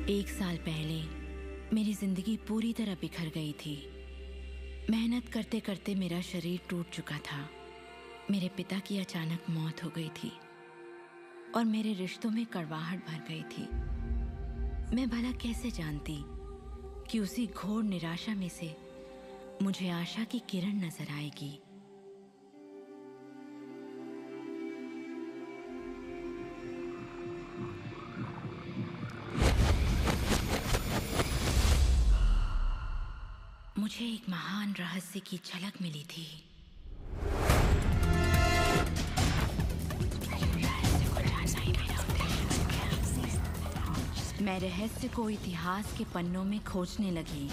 1 साल पहले मेरी जिंदगी पूरी तरह बिखर गई थी। मेहनत करते करते मेरा शरीर टूट चुका था। मेरे पिता की अचानक मौत हो गई थी और मेरे रिश्तों में कड़वाहट भर गई थी। मैं भला कैसे जानती कि उसी घोर निराशा में से मुझे आशा की किरण नजर आएगी। मुझे एक महान रहस्य की झलक मिली थी। मैं रहस्य को इतिहास के पन्नों में खोजने लगी।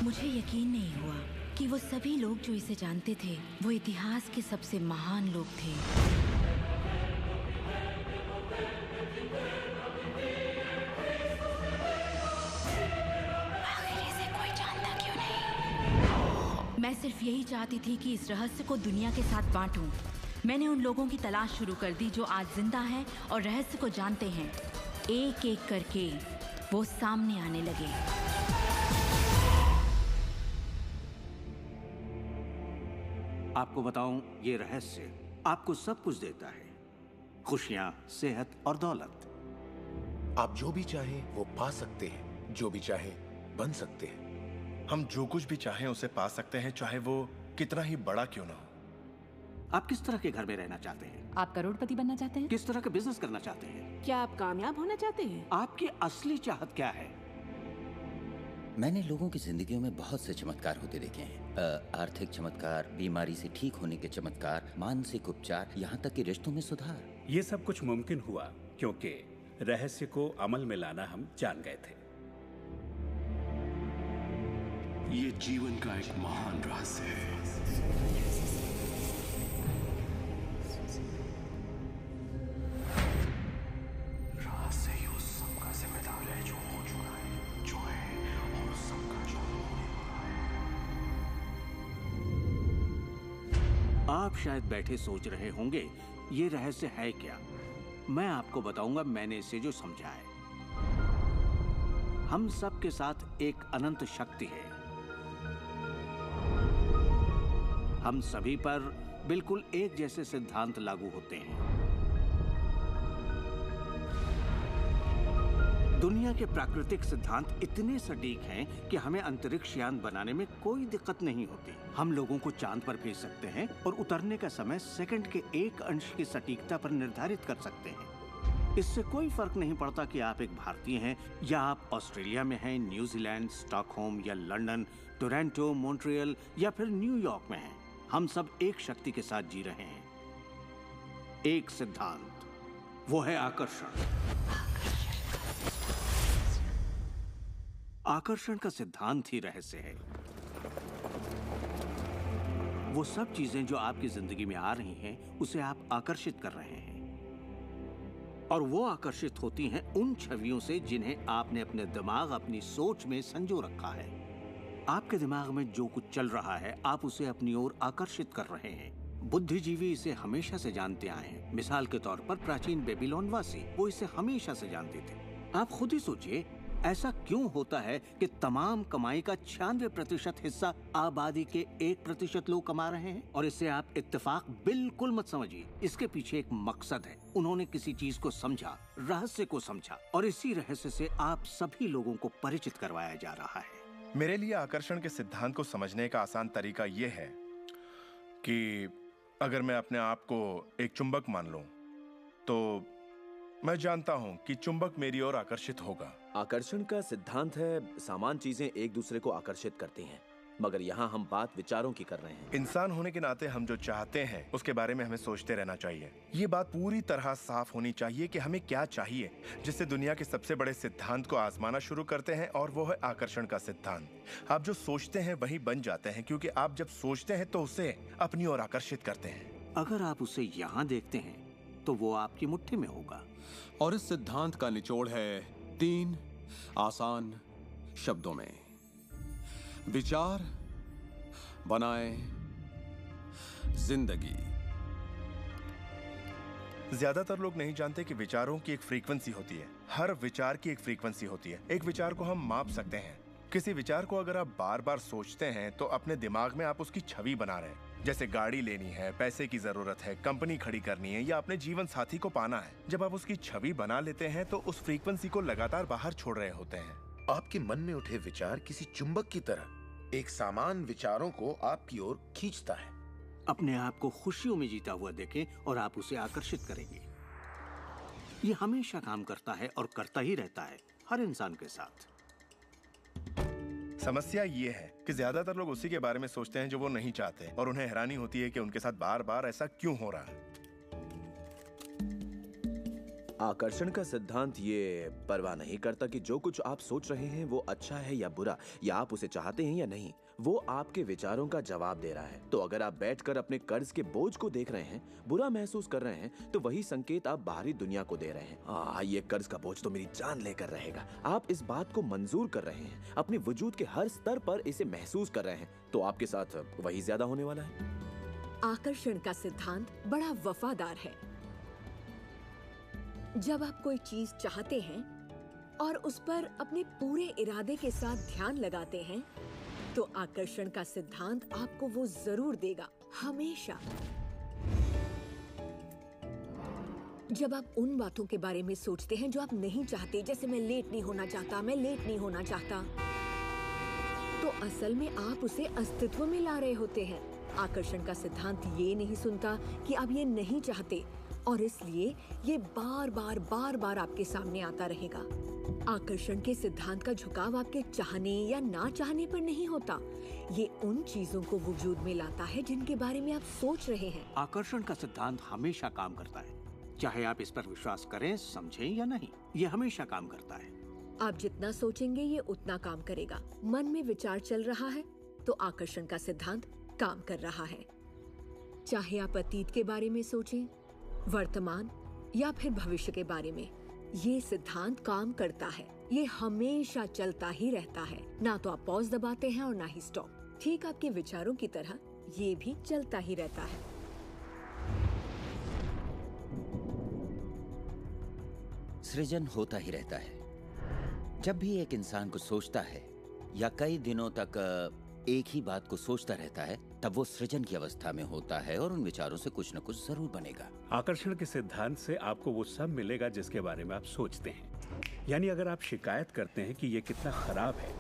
मुझे यकीन नहीं हुआ कि वो सभी लोग जो इसे जानते थे वो इतिहास के सबसे महान लोग थे। आखिर इसे कोई जानता क्यों नहीं? मैं सिर्फ यही चाहती थी कि इस रहस्य को दुनिया के साथ बांटूं। मैंने उन लोगों की तलाश शुरू कर दी जो आज जिंदा हैं और रहस्य को जानते हैं। एक एक करके वो सामने आने लगे। आपको बताऊं, ये रहस्य आपको सब कुछ देता है, खुशियां, सेहत और दौलत। आप जो भी चाहें वो पा सकते हैं, जो भी चाहें बन सकते हैं। हम जो कुछ भी चाहें उसे पा सकते हैं, चाहे वो कितना ही बड़ा क्यों ना हो। आप किस तरह के घर में रहना चाहते हैं? आप करोड़पति बनना चाहते हैं? किस तरह का बिजनेस करना चाहते हैं? क्या आप कामयाब होना चाहते हैं? आपकी असली चाहत क्या है? मैंने लोगों की जिंदगियों में बहुत से चमत्कार होते देखे हैं। आर्थिक चमत्कार, बीमारी से ठीक होने के चमत्कार, मानसिक उपचार, यहाँ तक कि रिश्तों में सुधार। ये सब कुछ मुमकिन हुआ क्योंकि रहस्य को अमल में लाना हम जान गए थे। ये जीवन का एक महान रहस्य है। रहस्य ही उस सब का जिम्मेदार है जो हो चुका है, जो है, और उस सब का जो होने वाला है। आप शायद बैठे सोच रहे होंगे ये रहस्य है क्या। मैं आपको बताऊंगा मैंने इसे जो समझा है। हम सब के साथ एक अनंत शक्ति है। हम सभी पर बिल्कुल एक जैसे सिद्धांत लागू होते हैं। दुनिया के प्राकृतिक सिद्धांत इतने सटीक हैं कि हमें अंतरिक्ष यान बनाने में कोई दिक्कत नहीं होती। हम लोगों को चांद पर भेज सकते हैं और उतरने का समय सेकंड के 1 अंश की सटीकता पर निर्धारित कर सकते हैं। इससे कोई फर्क नहीं पड़ता कि आप एक भारतीय हैं या आप ऑस्ट्रेलिया में हैं, न्यूजीलैंड, स्टॉकहोम या लंदन, टोरंटो, मॉन्ट्रियल या फिर न्यूयॉर्क में हैं। हम सब एक शक्ति के साथ जी रहे हैं, एक सिद्धांत, वो है आकर्षण। आकर्षण का सिद्धांत ही रहस्य है। वो सब चीजें जो आपकी जिंदगी में आ रही हैं, उसे आप आकर्षित कर रहे हैं, और वो आकर्षित होती हैं उन छवियों से जिन्हें आपने अपने दिमाग, अपनी सोच में संजो रखा है। आपके दिमाग में जो कुछ चल रहा है, आप उसे अपनी ओर आकर्षित कर रहे हैं। बुद्धिजीवी इसे हमेशा से जानते आए हैं। मिसाल के तौर पर प्राचीन बेबीलोन वासी, वो इसे हमेशा से जानते थे। आप खुद ही सोचिए, ऐसा क्यों होता है कि तमाम कमाई का 96% हिस्सा आबादी के 1% लोग कमा रहे हैं? और इससे आप इत्तेफाक बिल्कुल मत समझिए। इसके पीछे एक मकसद है। उन्होंने किसी चीज को समझा, रहस्य को समझा, और इसी रहस्य से आप सभी लोगों को परिचित करवाया जा रहा है। मेरे लिए आकर्षण के सिद्धांत को समझने का आसान तरीका यह है कि अगर मैं अपने आप को एक चुंबक मान लूं, तो मैं जानता हूं कि चुंबक मेरी ओर आकर्षित होगा। आकर्षण का सिद्धांत है सामान चीजें एक दूसरे को आकर्षित करती हैं, मगर यहाँ हम बात विचारों की कर रहे हैं। इंसान होने के नाते हम जो चाहते हैं उसके बारे में हमें सोचते रहना चाहिए। ये बात पूरी तरह साफ होनी चाहिए कि हमें क्या चाहिए, जिससे दुनिया के सबसे बड़े सिद्धांत को आजमाना शुरू करते हैं, और वो है आकर्षण का सिद्धांत। आप जो सोचते हैं वही बन जाते हैं, क्योंकि आप जब सोचते हैं तो उसे अपनी ओर आकर्षित करते हैं। अगर आप उसे यहाँ देखते हैं तो वो आपकी मुट्ठी में होगा। और इस सिद्धांत का निचोड़ है 3 आसान शब्दों में: विचार बनाए जिंदगी। ज्यादातर लोग नहीं जानते कि विचारों की एक फ्रीक्वेंसी होती है। हर विचार की एक फ्रीक्वेंसी होती है। एक विचार को हम माप सकते हैं। किसी विचार को अगर आप बार बार सोचते हैं तो अपने दिमाग में आप उसकी छवि बना रहे हैं। जैसे गाड़ी लेनी है, पैसे की जरूरत है, कंपनी खड़ी करनी है, या अपने जीवन साथी को पाना है। जब आप उसकी छवि बना लेते हैं तो उस फ्रीक्वेंसी को लगातार बाहर छोड़ रहे होते हैं। आपके मन में उठे विचार किसी चुंबक की तरह एक सामान विचारों को आपकी ओर खींचता है। अपने आप को खुशियों में जीता हुआ देखें और आप उसे आकर्षित करेंगे। ये हमेशा काम करता है और करता ही रहता है, हर इंसान के साथ। समस्या ये है कि ज्यादातर लोग उसी के बारे में सोचते हैं जो वो नहीं चाहते, और उन्हें हैरानी होती है कि उनके साथ बार बार ऐसा क्यों हो रहा है। आकर्षण का सिद्धांत ये परवाह नहीं करता कि जो कुछ आप सोच रहे हैं वो अच्छा है या बुरा, या आप उसे चाहते हैं या नहीं। वो आपके विचारों का जवाब दे रहा है। तो अगर आप बैठकर अपने कर्ज के बोझ को देख रहे हैं, बुरा महसूस कर रहे हैं, तो वही संकेत आप बाहरी दुनिया को दे रहे हैं। ये कर्ज का बोझ तो मेरी जान लेकर रहेगा। आप इस बात को मंजूर कर रहे हैं, अपने वजूद के हर स्तर पर इसे महसूस कर रहे हैं, तो आपके साथ वही ज्यादा होने वाला है। आकर्षण का सिद्धांत बड़ा वफादार है। जब आप कोई चीज चाहते हैं और उस पर अपने पूरे इरादे के साथ ध्यान लगाते हैं, तो आकर्षण का सिद्धांत आपको वो जरूर देगा, हमेशा। जब आप उन बातों के बारे में सोचते हैं जो आप नहीं चाहते, जैसे मैं लेट नहीं होना चाहता, मैं लेट नहीं होना चाहता, तो असल में आप उसे अस्तित्व में ला रहे होते हैं। आकर्षण का सिद्धांत ये नहीं सुनता कि आप ये नहीं चाहते, और इसलिए ये बार बार आपके सामने आता रहेगा। आकर्षण के सिद्धांत का झुकाव आपके चाहने या ना चाहने पर नहीं होता। ये उन चीजों को वजूद में लाता है जिनके बारे में आप सोच रहे हैं। आकर्षण का सिद्धांत हमेशा काम करता है, चाहे आप इस पर विश्वास करें, समझें या नहीं। ये हमेशा काम करता है। आप जितना सोचेंगे ये उतना काम करेगा। मन में विचार चल रहा है तो आकर्षण का सिद्धांत काम कर रहा है। चाहे आप अतीत के बारे में सोचें, वर्तमान या फिर भविष्य के बारे में, ये सिद्धांत काम करता है। ये हमेशा चलता ही रहता है। ना तो आप पॉज दबाते हैं और ना ही स्टॉप। ठीक आपके विचारों की तरह ये भी चलता ही रहता है। सृजन होता ही रहता है। जब भी एक इंसान को सोचता है या कई दिनों तक एक ही बात को सोचता रहता है, तब वो सृजन की अवस्था में होता है और उन विचारों से कुछ न कुछ जरूर बनेगा। आकर्षण के सिद्धांत से आपको वो सब मिलेगा जिसके बारे में आप सोचते हैं। यानी अगर आप शिकायत करते हैं कि ये कितना खराब है,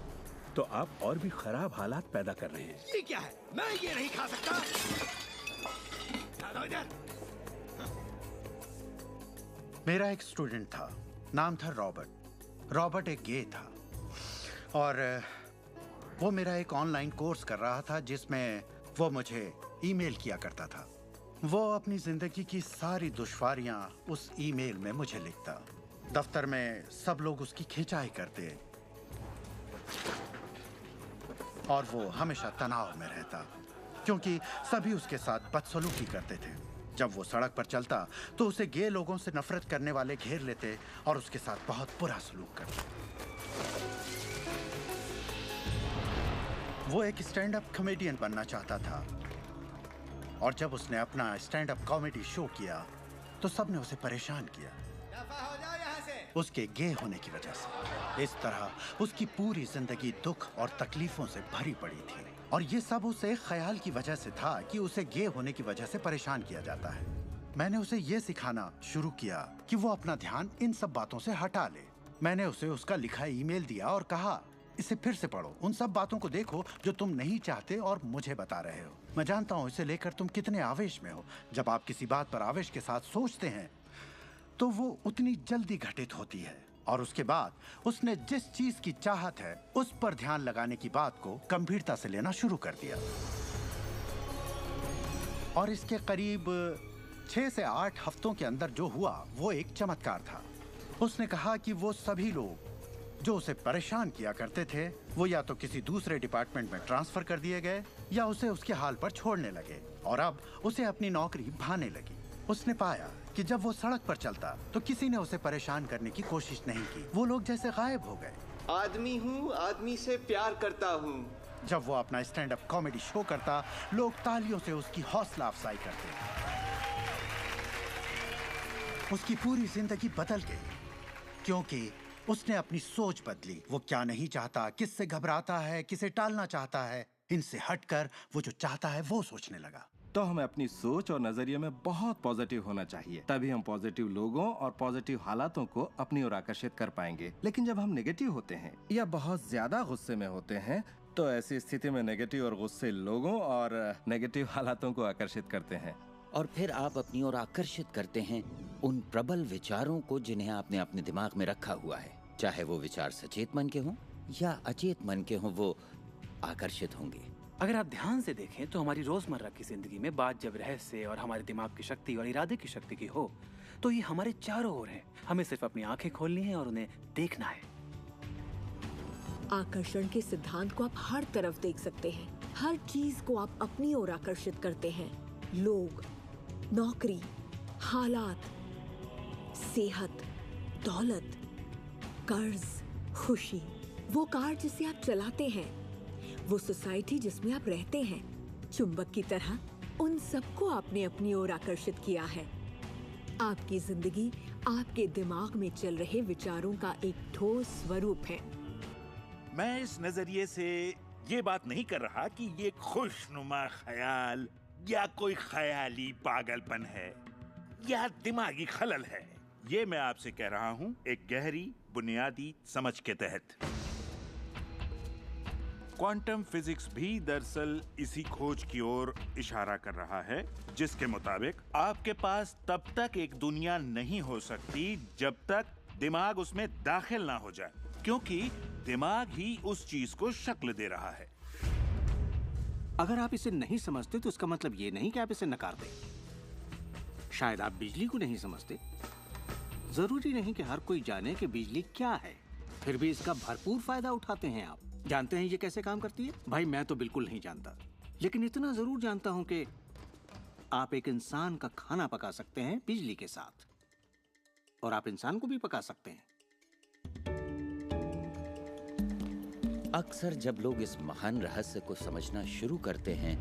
तो आप और भी खराब हालात पैदा कर रहे हैं। ये क्या है? मैं ये नहीं खा सकता। मेरा एक स्टूडेंट था, नाम था रॉबर्ट। रॉबर्ट एक गे था और वो मेरा एक ऑनलाइन कोर्स कर रहा था जिसमें वो मुझे ईमेल किया करता था। वो अपनी जिंदगी की सारी दुश्वारियां उस ईमेल में मुझे लिखता। दफ्तर में सब लोग उसकी खिंचाई करते और वो हमेशा तनाव में रहता क्योंकि सभी उसके साथ बदसलूकी करते थे। जब वो सड़क पर चलता तो उसे गे लोगों से नफरत करने वाले घेर लेते और उसके साथ बहुत बुरा सलूक करते। वो एक स्टैंड अप कॉमेडियन बनना चाहता था और जब उसने अपना स्टैंड अप कॉमेडी शो किया तो सबने उसे परेशान किया, उसके गे होने की वजह से। इस तरह उसकी पूरी जिंदगी दुख और तकलीफों से भरी पड़ी थी, और ये सब उसे ख्याल की वजह से था कि उसे गे होने की वजह से परेशान किया जाता है। मैंने उसे ये सिखाना शुरू किया कि वो अपना ध्यान इन सब बातों से हटा ले। मैंने उसे उसका लिखा ईमेल दिया और कहा, इसे फिर से पढ़ो, उन सब बातों को देखो जो तुम नहीं चाहते और मुझे बता रहे हो। मैं जानता हूँ इसे लेकर तुम कितने आवेश में हो। जब आप किसी बात पर आवेश के साथ सोचते हैं तो वो उतनी जल्दी घटित होती है। और उसके बाद उसने जिस चीज की चाहत है उस पर ध्यान लगाने की बात को गंभीरता से लेना शुरू कर दिया। और इसके करीब 6 से 8 हफ्तों के अंदर जो हुआ वो एक चमत्कार था। उसने कहा कि वो सभी लोग जो उसे परेशान किया करते थे वो या तो किसी दूसरे डिपार्टमेंट में ट्रांसफर कर दिए गए या उसे उसके हाल पर छोड़ने लगे, और अब उसे अपनी नौकरी भाने लगी। उसने पाया कि जब वो सड़क पर चलता तो किसी ने उसे परेशान करने की कोशिश नहीं की। वो लोग जैसे गायब हो गए। आदमी हूँ, आदमी से प्यार करता हूँ। जब वो अपना स्टैंड अप कॉमेडी शो करता, लोग तालियों से उसकी हौसला अफजाई करते। उसकी पूरी जिंदगी बदल गई क्योंकि उसने अपनी सोच बदली। वो क्या नहीं चाहता, किससे घबराता है, किसे टालना चाहता है, इनसे हटकर वो जो चाहता है वो सोचने लगा। तो हमें अपनी सोच और नजरिए में बहुत पॉजिटिव होना चाहिए, तभी हम पॉजिटिव लोगों और पॉजिटिव हालातों को अपनी ओर आकर्षित कर पाएंगे। लेकिन जब हम नेगेटिव होते हैं या बहुत ज्यादा गुस्से में होते हैं तो ऐसी स्थिति में नेगेटिव और गुस्से लोगों और नेगेटिव हालातों को आकर्षित करते हैं, और फिर आप अपनी ओर आकर्षित करते हैं उन प्रबल विचारों को जिन्हें आपने अपने दिमाग में रखा हुआ है। चाहे वो विचार सचेत मन के हों या अचेत मन के हों, वो आकर्षित होंगे। अगर आप ध्यान से देखें तो हमारी रोजमर्रा की जिंदगी में बात जब रहस्य और हमारे दिमाग की शक्ति और इरादे की शक्ति की हो तो ये हमारे चारों ओर है। हमें सिर्फ अपनी आंखें खोलनी है और उन्हें देखना है। आकर्षण के सिद्धांत को आप हर तरफ देख सकते हैं। हर चीज को आप अपनी ओर आकर्षित करते हैं। लोग, नौकरी, हालात, सेहत, दौलत, कर्ज, खुशी, वो कार जिसे आप चलाते हैं, वो सोसाइटी जिसमें आप रहते हैं, चुंबक की तरह उन सबको आपने अपनी ओर आकर्षित किया है। आपकी जिंदगी आपके दिमाग में चल रहे विचारों का एक ठोस स्वरूप है। मैं इस नजरिए से ये बात नहीं कर रहा कि ये खुशनुमा ख्याल या कोई ख्याली पागलपन है या दिमागी खलल है। ये मैं आपसे कह रहा हूँ एक गहरी बुनियादी समझ के तहत। क्वांटम फिजिक्स भी दरअसल इसी खोज की ओर इशारा कर रहा है जिसके मुताबिक आपके पास तब तक एक दुनिया नहीं हो सकती जब तक दिमाग उसमें दाखिल ना हो जाए, क्योंकि दिमाग ही उस चीज को शक्ल दे रहा है। अगर आप इसे नहीं समझते तो इसका मतलब ये नहीं कि आप इसे नकार दें। शायद आप बिजली को नहीं समझते। जरूरी नहीं कि हर कोई जाने कि बिजली क्या है, फिर भी इसका भरपूर फायदा उठाते हैं आप। जानते हैं ये कैसे काम करती है? भाई मैं तो बिल्कुल नहीं जानता, लेकिन इतना जरूर जानता हूं कि आप एक इंसान का खाना पका सकते हैं बिजली के साथ, और आप इंसान को भी पका सकते हैं। अक्सर जब लोग इस महान रहस्य को समझना शुरू करते हैं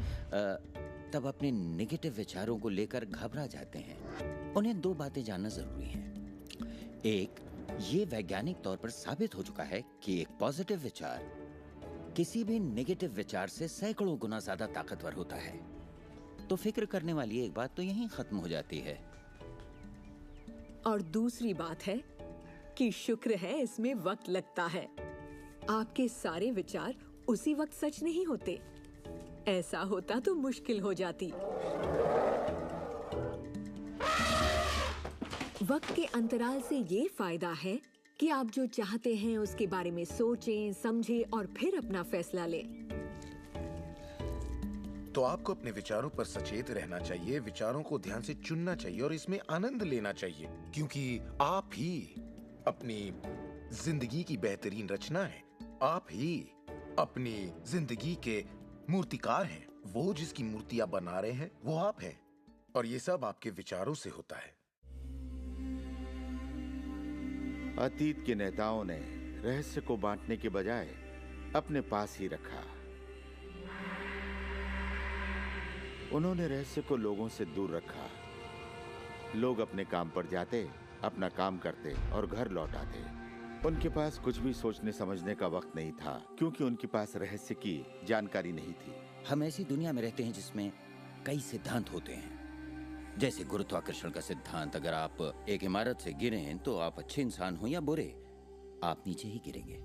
तब अपने नेगेटिव विचारों को लेकर घबरा जाते हैं। उन्हें 2 बातें जानना जरूरी हैं। एक, ये वैज्ञानिक तौर पर साबित हो चुका है कि एक पॉजिटिव विचार किसी भी नेगेटिव विचार से सैकड़ों गुना ज्यादा ताकतवर होता है। तो फिक्र करने वाली एक बात तो यहीं खत्म हो जाती है। और दूसरी बात है कि शुक्र है इसमें वक्त लगता है। आपके सारे विचार उसी वक्त सच नहीं होते। ऐसा होता तो मुश्किल हो जाती। वक्त के अंतराल से ये फायदा है कि आप जो चाहते हैं उसके बारे में सोचें, समझें और फिर अपना फैसला लें। तो आपको अपने विचारों पर सचेत रहना चाहिए, विचारों को ध्यान से चुनना चाहिए और इसमें आनंद लेना चाहिए, क्योंकि आप ही अपनी जिंदगी की बेहतरीन रचना है। आप ही अपनी जिंदगी के मूर्तिकार हैं। वो जिसकी मूर्तियां बना रहे हैं वो आप हैं, और ये सब आपके विचारों से होता है। अतीत के नेताओं ने रहस्य को बांटने के बजाय अपने पास ही रखा। उन्होंने रहस्य को लोगों से दूर रखा। लोग अपने काम पर जाते, अपना काम करते और घर लौट आते। उनके पास कुछ भी सोचने समझने का वक्त नहीं था, क्योंकि उनके पास रहस्य की जानकारी नहीं थी। हम ऐसी दुनिया में रहते हैं जिसमें कई सिद्धांत होते हैं, जैसे गुरुत्वाकर्षण का सिद्धांत। अगर आप एक इमारत से गिरें तो आप अच्छे इंसान हो या बुरे, आप नीचे ही गिरेंगे।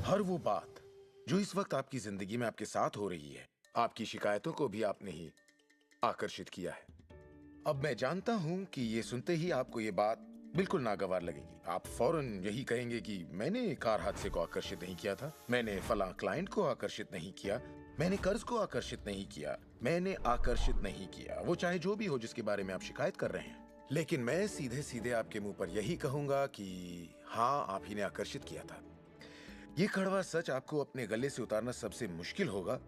हर वो बात जो इस वक्त आपकी जिंदगी में आपके साथ हो रही है, आपकी शिकायतों को भी आपने ही आकर्षित किया है। अब मैं जानता हूं कि ये सुनते ही आपको ये बात बिल्कुल नागवार लगेगी। आप फौरन यही कहेंगे कि मैंने कार हादसे को आकर्षित नहीं किया था, मैंने फलां क्लाइंट को आकर्षित नहीं किया, मैंने कर्ज को आकर्षित नहीं किया, मैंने आकर्षित नहीं किया, वो चाहे जो भी हो जिसके बारे में आप शिकायत कर रहे हैं। लेकिन मैं सीधे सीधे आपके मुंह पर यही कहूंगा कि हाँ, आप ही ने आकर्षित किया था। ये कड़वा सच आपको अपने गले से उतारना सबसे मुश्किल होगा,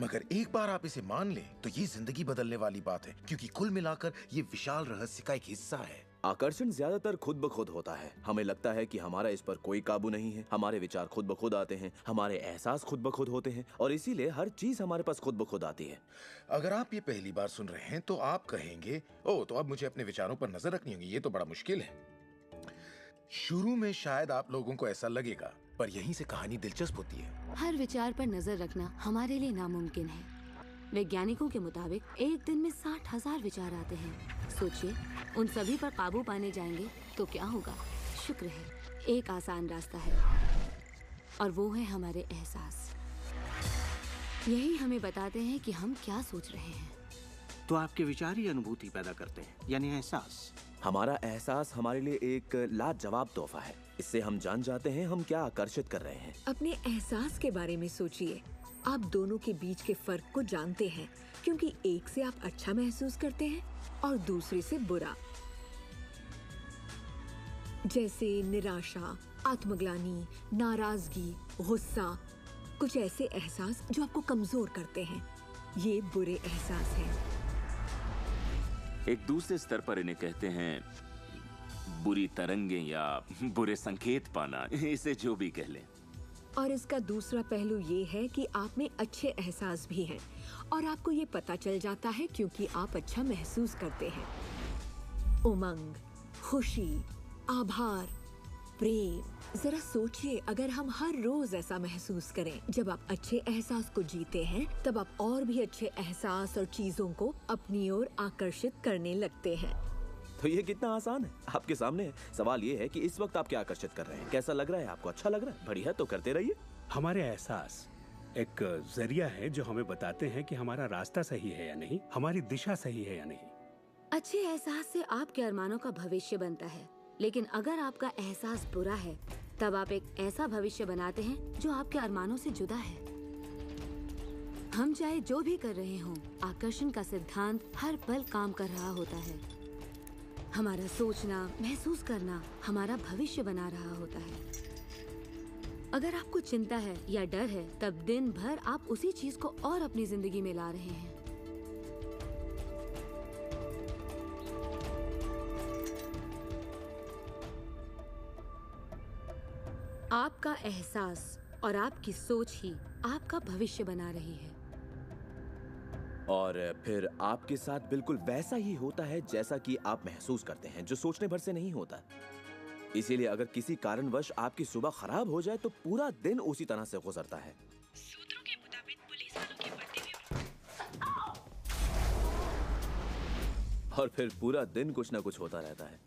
मगर एक बार आप इसे मान लें तो ये जिंदगी बदलने वाली बात है, क्योंकि कुल मिलाकर ये विशाल रहस्य का एक हिस्सा है। आकर्षण ज्यादातर खुद ब खुद होता है। हमें लगता है कि हमारा इस पर कोई काबू नहीं है। हमारे विचार खुद ब खुद आते हैं, हमारे एहसास खुद ब खुद होते हैं, और इसीलिए हर चीज हमारे पास खुद ब खुद आती है। अगर आप ये पहली बार सुन रहे हैं तो आप कहेंगे, ओह, तो अब मुझे अपने विचारों पर नजर रखनी होगी, ये तो बड़ा मुश्किल है। शुरू में शायद आप लोगों को ऐसा लगेगा, पर यहीं से कहानी दिलचस्प होती है। हर विचार पर नजर रखना हमारे लिए नामुमकिन है। वैज्ञानिकों के मुताबिक एक दिन में 60,000 विचार आते हैं। सोचिए, उन सभी पर काबू पाने जाएंगे तो क्या होगा? शुक्र है, एक आसान रास्ता है, और वो है हमारे एहसास। यही हमें बताते हैं कि हम क्या सोच रहे हैं। तो आपके विचार ही अनुभूति पैदा करते हैं, यानी एहसास। हमारा एहसास हमारे लिए एक लाजवाब तोहफा है। इससे हम जान जाते हैं हम क्या आकर्षित कर रहे हैं। अपने एहसास के बारे में सोचिए। आप दोनों के बीच के फर्क को जानते हैं, क्योंकि एक से आप अच्छा महसूस करते हैं और दूसरे से बुरा। जैसे निराशा, आत्मग्लानि, नाराजगी, गुस्सा, कुछ ऐसे एहसास जो आपको कमजोर करते हैं, ये बुरे एहसास हैं। एक दूसरे स्तर पर इन्हें कहते हैं बुरी तरंगें या बुरे संकेत पाना, इसे जो भी कह लें। और इसका दूसरा पहलू ये है कि आप में अच्छे एहसास भी हैं, और आपको ये पता चल जाता है क्योंकि आप अच्छा महसूस करते हैं। उमंग, खुशी, आभार, प्रेम। जरा सोचिए, अगर हम हर रोज ऐसा महसूस करें। जब आप अच्छे एहसास को जीते हैं, तब आप और भी अच्छे एहसास और चीजों को अपनी ओर आकर्षित करने लगते हैं। तो ये कितना आसान है, आपके सामने है। सवाल ये है कि इस वक्त आप क्या आकर्षित कर रहे हैं। कैसा लग रहा है आपको? अच्छा लग रहा है? बढ़िया, तो करते रहिए। हमारे एहसास एक जरिया है जो हमें बताते हैं कि हमारा रास्ता सही है या नहीं, हमारी दिशा सही है या नहीं। अच्छे एहसास से आपके अरमानों का भविष्य बनता है, लेकिन अगर आपका एहसास बुरा है, तब आप एक ऐसा भविष्य बनाते हैं जो आपके अरमानों से जुदा है। हम चाहे जो भी कर रहे हों, आकर्षण का सिद्धांत हर पल काम कर रहा होता है। हमारा सोचना, महसूस करना हमारा भविष्य बना रहा होता है। अगर आपको चिंता है या डर है, तब दिन भर आप उसी चीज को और अपनी जिंदगी में ला रहे हैं। आपका एहसास और आपकी सोच ही आपका भविष्य बना रही है। और फिर आपके साथ बिल्कुल वैसा ही होता है जैसा कि आप महसूस करते हैं, जो सोचने भर से नहीं होता। इसीलिए अगर किसी कारणवश आपकी सुबह खराब हो जाए तो पूरा दिन उसी तरह से गुजरता है। सूत्रों के मुताबिक पुलिस वालों के बढ़ते और फिर पूरा दिन कुछ ना कुछ होता रहता है।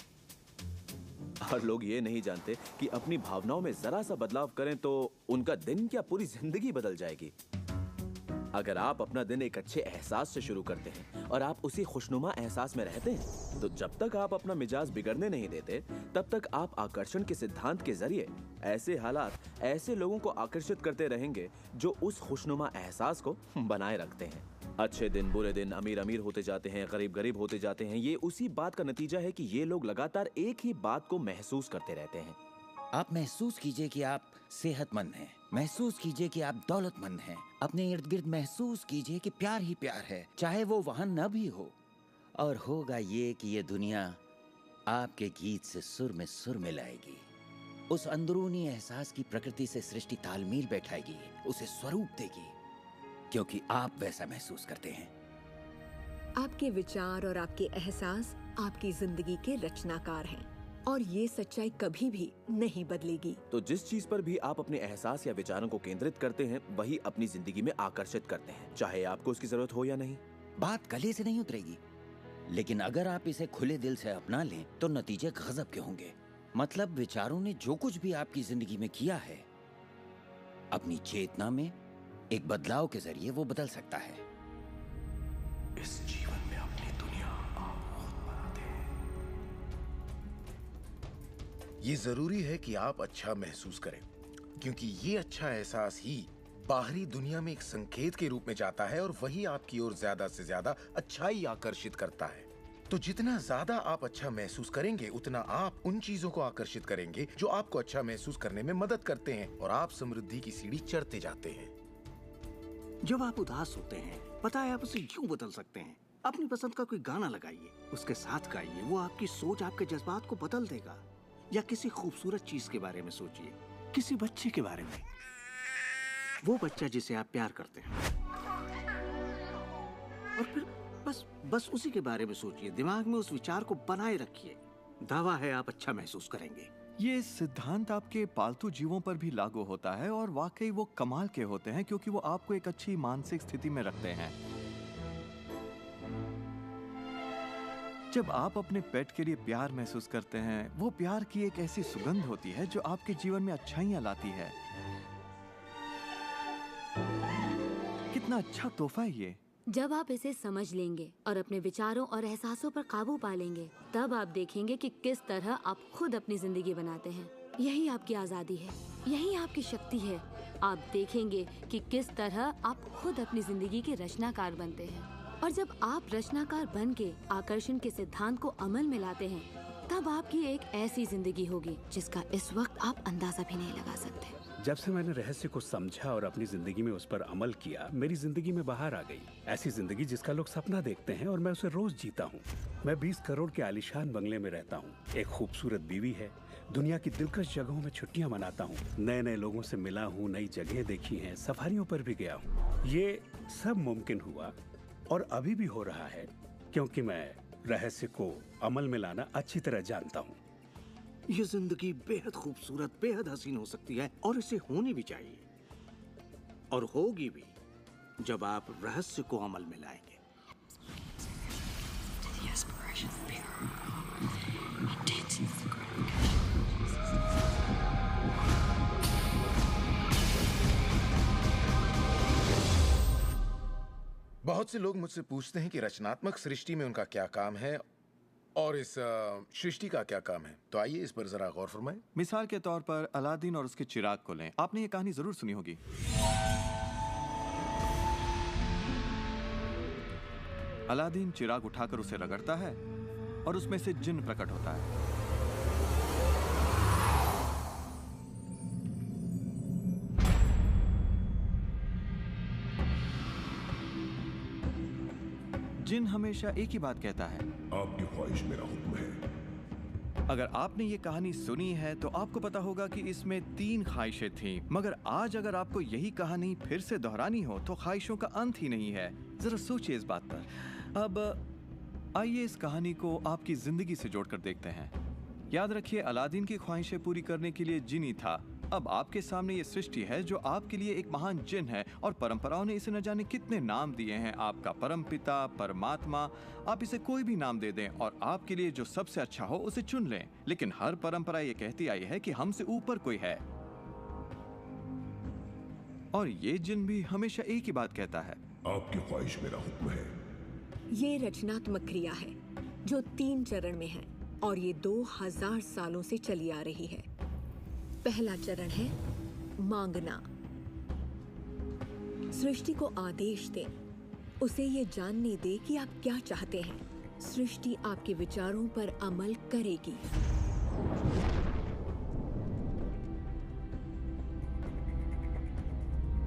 और लोग ये नहीं जानते कि अपनी भावनाओं में जरा सा बदलाव करें तो उनका दिन क्या पूरी जिंदगी बदल जाएगी। अगर आप अपना दिन एक अच्छे एहसास से शुरू करते हैं और आप उसी खुशनुमा एहसास में रहते हैं, तो जब तक आप अपना मिजाज बिगड़ने नहीं देते, तब तक आप आकर्षण के सिद्धांत के जरिए ऐसे हालात, ऐसे लोगों को आकर्षित करते रहेंगे जो उस खुशनुमा एहसास को बनाए रखते हैं। अच्छे दिन, बुरे दिन, अमीर अमीर होते जाते हैं, गरीब गरीब होते जाते हैं। ये उसी बात का नतीजा है कि ये लोग लगातार एक ही बात को महसूस करते रहते हैं। आप महसूस कीजिए कि आप सेहतमंद हैं, महसूस कीजिए कि आप दौलतमंद हैं, अपने इर्द गिर्द महसूस कीजिए कि प्यार ही प्यार है, चाहे वो वहां न भी हो। और होगा ये कि ये दुनिया आपके गीत से सुर में मिलाएगी। उस अंदरूनी एहसास की प्रकृति से सृष्टि तालमेल बैठाएगी, उसे स्वरूप देगी, क्योंकि आप वैसा महसूस करते हैं। आपके विचार और आपके एहसास आपकी जिंदगी के रचनाकार हैं, और ये सच्चाई कभी भी नहीं बदलेगी। तो जिस चीज पर भी आप अपने एहसास या विचारों को केंद्रित करते हैं वही अपनी जिंदगी में आकर्षित करते हैं, चाहे आपको उसकी जरूरत हो या नहीं। बात गले से नहीं उतरेगी, लेकिन अगर आप इसे खुले दिल से अपना लें तो नतीजे गजब के होंगे। मतलब विचारों ने जो कुछ भी आपकी जिंदगी में किया है, अपनी चेतना में एक बदलाव के जरिए वो बदल सकता है। इस जीवन में अपनी दुनिया आप खुद बनाते हैं। ये जरूरी है कि आप अच्छा महसूस करें, क्योंकि ये अच्छा एहसास ही बाहरी दुनिया में एक संकेत के रूप में जाता है और वही आपकी ओर ज्यादा से ज्यादा अच्छाई आकर्षित करता है। तो जितना ज्यादा आप अच्छा महसूस करेंगे उतना आप उन चीजों को आकर्षित करेंगे जो आपको अच्छा महसूस करने में मदद करते हैं और आप समृद्धि की सीढ़ी चढ़ते जाते हैं। जब आप उदास होते हैं, पता है आप उसे यूं बदल सकते हैं। अपनी पसंद का कोई गाना लगाइए, उसके साथ गाइए, वो आपकी सोच, आपके जज्बात को बदल देगा। या किसी खूबसूरत चीज के बारे में सोचिए, किसी बच्चे के बारे में, वो बच्चा जिसे आप प्यार करते हैं, और फिर बस उसी के बारे में सोचिए। दिमाग में उस विचार को बनाए रखिए। दावा है आप अच्छा महसूस करेंगे। ये सिद्धांत आपके पालतू जीवों पर भी लागू होता है और वाकई वो कमाल के होते हैं, क्योंकि वो आपको एक अच्छी मानसिक स्थिति में रखते हैं। जब आप अपने पेट के लिए प्यार महसूस करते हैं, वो प्यार की एक ऐसी सुगंध होती है जो आपके जीवन में अच्छाइयाँ लाती है। कितना अच्छा तोहफा है ये। जब आप इसे समझ लेंगे और अपने विचारों और एहसासों पर काबू पा लेंगे, तब आप देखेंगे कि किस तरह आप खुद अपनी जिंदगी बनाते हैं। यही आपकी आजादी है, यही आपकी शक्ति है। आप देखेंगे कि किस तरह आप खुद अपनी जिंदगी के रचनाकार बनते हैं। और जब आप रचनाकार बन के आकर्षण के सिद्धांत को अमल में लाते हैं, तब आपकी एक ऐसी जिंदगी होगी जिसका इस वक्त आप अंदाजा भी नहीं लगा सकते। जब से मैंने रहस्य को समझा और अपनी जिंदगी में उस पर अमल किया, मेरी जिंदगी में बाहर आ गई ऐसी जिंदगी जिसका लोग सपना देखते हैं और मैं उसे रोज जीता हूँ। मैं 20 करोड़ के आलीशान बंगले में रहता हूँ, एक खूबसूरत बीवी है, दुनिया की दिलकश जगहों में छुट्टियां मनाता हूँ, नए नए लोगों से मिला हूँ, नई जगह देखी हैं, सफारियों पर भी गया हूँ। ये सब मुमकिन हुआ और अभी भी हो रहा है क्योंकि मैं रहस्य को अमल में लाना अच्छी तरह जानता हूँ। ये जिंदगी बेहद खूबसूरत, बेहद हसीन हो सकती है और इसे होनी भी चाहिए, और होगी भी जब आप रहस्य को अमल में लाएंगे। बहुत से लोग मुझसे पूछते हैं कि रचनात्मक सृष्टि में उनका क्या काम है और इस सृष्टि का क्या काम है। तो आइए इस पर जरा गौर फरमाएं। मिसाल के तौर पर अलादीन और उसके चिराग को लें। आपने ये कहानी जरूर सुनी होगी। अलादीन चिराग उठाकर उसे रगड़ता है और उसमें से जिन्न प्रकट होता है। जिन हमेशा एक ही बात कहता है, आपकी ख्वाहिश मेरा हुक्म है। अगर आपने ये कहानी सुनी है तो आपको पता होगा कि इसमें 3 ख्वाहिशें थीं, मगर आज अगर आपको यही कहानी फिर से दोहरानी हो तो ख्वाहिशों का अंत ही नहीं है। जरा सोचिए इस बात पर। अब आइए इस कहानी को आपकी जिंदगी से जोड़कर देखते हैं। याद रखिए, अलादीन की ख्वाहिशें पूरी करने के लिए जिनी था। अब आपके सामने ये सृष्टि है जो आपके लिए एक महान जिन है और परंपराओं ने इसे न जाने कितने नाम दिए हैं। आपका परमपिता, परमात्मा, आप इसे कोई भी नाम दे दें और आपके लिए जो सबसे अच्छा हो उसे चुन लें। लेकिन हर परंपरा ये कहती आई है कि हमसे ऊपर कोई है, और ये जिन भी हमेशा एक ही बात कहता है, आपकी ख्वाहिश मेरा हुक्म है। ये रचनात्मक क्रिया है जो 3 चरण में है और ये 2000 सालों से चली आ रही है। पहला चरण है मांगना। सृष्टि को आदेश दें, उसे ये जानने दे कि आप क्या चाहते हैं। सृष्टि आपके विचारों पर अमल करेगी।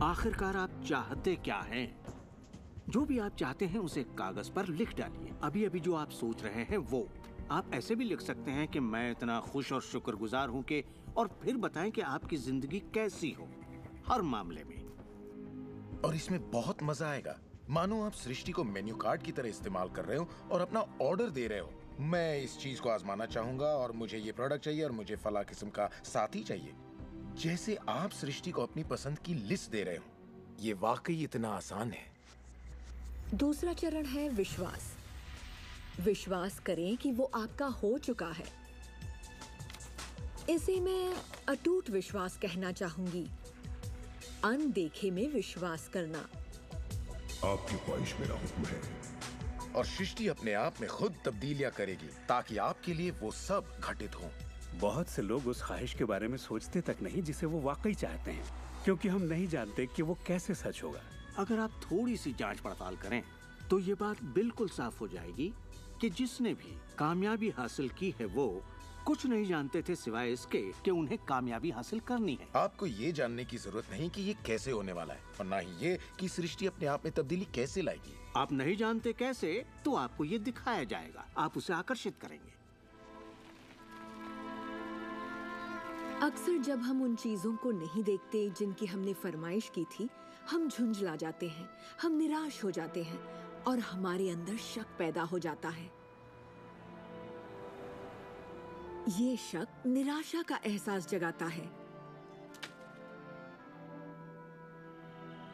आखिरकार आप चाहते क्या हैं? जो भी आप चाहते हैं उसे कागज पर लिख डालिए। अभी अभी जो आप सोच रहे हैं वो आप ऐसे भी लिख सकते हैं कि मैं इतना खुश और शुक्रगुजार हूं कि, और फिर बताएं कि आपकी जिंदगी कैसी हो हर मामले में। और इसमें बहुत मजा आएगा। मानो आप सृष्टि को मेन्यू कार्ड की तरह इस्तेमाल कर रहे हो और अपना ऑर्डर दे रहे हो। मैं इस चीज को आजमाना चाहूंगा और मुझे ये प्रोडक्ट चाहिए और मुझे फला किस्म का साथी चाहिए। जैसे आप सृष्टि को अपनी पसंद की लिस्ट दे रहे हो। ये वाकई इतना आसान है। दूसरा चरण है विश्वास। विश्वास करें कि वो आपका हो चुका है। इसे मैं अटूट विश्वास कहना चाहूंगी। अनदेखे में विश्वास करना। आपकी ख्वाहिश मेरा हुक्म है। और सृष्टि अपने आप में खुद तब्दीलियां करेगी ताकि आपके लिए वो सब घटित हो। बहुत से लोग उस ख्वाहिश के बारे में सोचते तक नहीं जिसे वो वाकई चाहते हैं, क्योंकि हम नहीं जानते कि वो कैसे सच होगा। अगर आप थोड़ी सी जांच पड़ताल करें तो ये बात बिल्कुल साफ हो जाएगी कि जिसने भी कामयाबी हासिल की है वो कुछ नहीं जानते थे सिवाय इसके कि उन्हें कामयाबी हासिल करनी है। आपको ये जानने की जरूरत नहीं कि ये कैसे होने वाला है और ना ही ये कि सृष्टि अपने आप में तब्दीली कैसे लाएगी। आप नहीं जानते कैसे, तो आपको ये दिखाया जाएगा। आप उसे आकर्षित करेंगे। अक्सर जब हम उन चीजों को नहीं देखते जिनकी हमने फरमाइश की थी, हम झुंझला जाते हैं, हम निराश हो जाते हैं और हमारे अंदर शक पैदा हो जाता है। ये शक निराशा का एहसास जगाता है।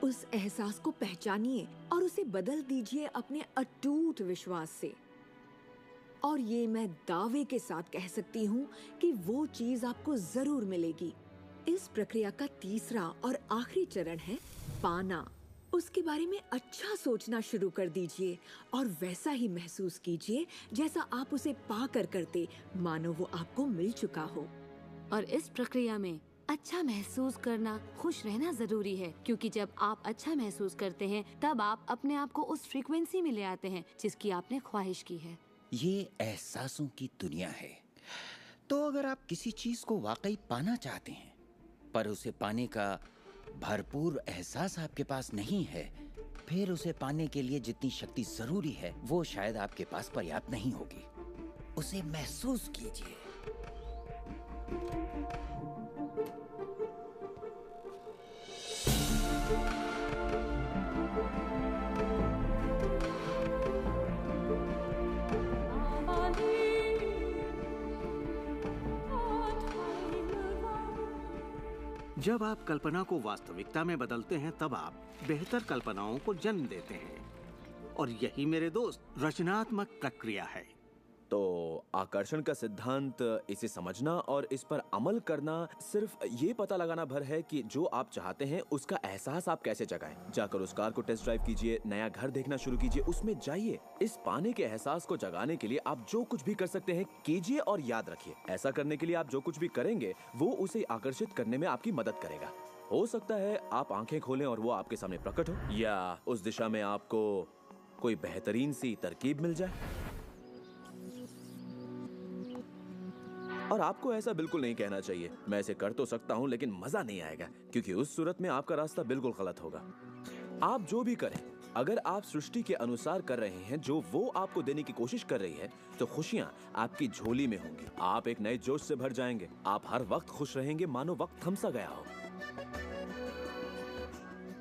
उस एहसास को पहचानिए और उसे बदल दीजिए अपने अटूट विश्वास से। और ये मैं दावे के साथ कह सकती हूँ कि वो चीज आपको जरूर मिलेगी। इस प्रक्रिया का तीसरा और आखिरी चरण है पाना। उसके बारे में अच्छा सोचना शुरू कर दीजिए और वैसा ही महसूस कीजिए जैसा आप उसे पाकर करते, मानो वो आपको मिल चुका हो। और इस प्रक्रिया में अच्छा महसूस करना, खुश रहना जरूरी है, क्योंकि जब आप अच्छा महसूस करते हैं तब आप अपने आप को उस फ्रीक्वेंसी में ले आते हैं जिसकी आपने ख्वाहिश की है। ये एहसासों की दुनिया है। तो अगर आप किसी चीज को वाकई पाना चाहते हैं पर उसे पाने का भरपूर एहसास आपके पास नहीं है, फिर उसे पाने के लिए जितनी शक्ति जरूरी है वो शायद आपके पास पर्याप्त नहीं होगी। उसे महसूस कीजिए। जब आप कल्पना को वास्तविकता में बदलते हैं तब आप बेहतर कल्पनाओं को जन्म देते हैं। और यही मेरे दोस्त रचनात्मक प्रक्रिया है। तो आकर्षण का सिद्धांत, इसे समझना और इस पर अमल करना सिर्फ ये पता लगाना भर है कि जो आप चाहते हैं उसका एहसास आप कैसे जगाएं। जाकर उस कार को टेस्ट ड्राइव कीजिए, नया घर देखना शुरू कीजिए, उसमें जाइए। इस पाने के एहसास को जगाने के लिए आप जो कुछ भी कर सकते हैं कीजिए और याद रखिए, ऐसा करने के लिए आप जो कुछ भी करेंगे वो उसे आकर्षित करने में आपकी मदद करेगा। हो सकता है आप आंखें खोलें और वो आपके सामने प्रकट हो, या उस दिशा में आपको कोई बेहतरीन सी तरकीब मिल जाए। और आपको ऐसा बिल्कुल नहीं कहना चाहिए, मैं इसे कर तो सकता हूं लेकिन मजा नहीं आएगा, क्योंकि उस सूरत में आपका रास्ता बिल्कुल गलत होगा। आप जो भी करें, अगर आप सृष्टि के अनुसार कर रहे हैं जो वो आपको देने की कोशिश कर रही है, तो खुशियां आपकी झोली में होंगी। आप एक नए जोश से भर जाएंगे। आप हर वक्त खुश रहेंगे मानो वक्त थम सा गया हो।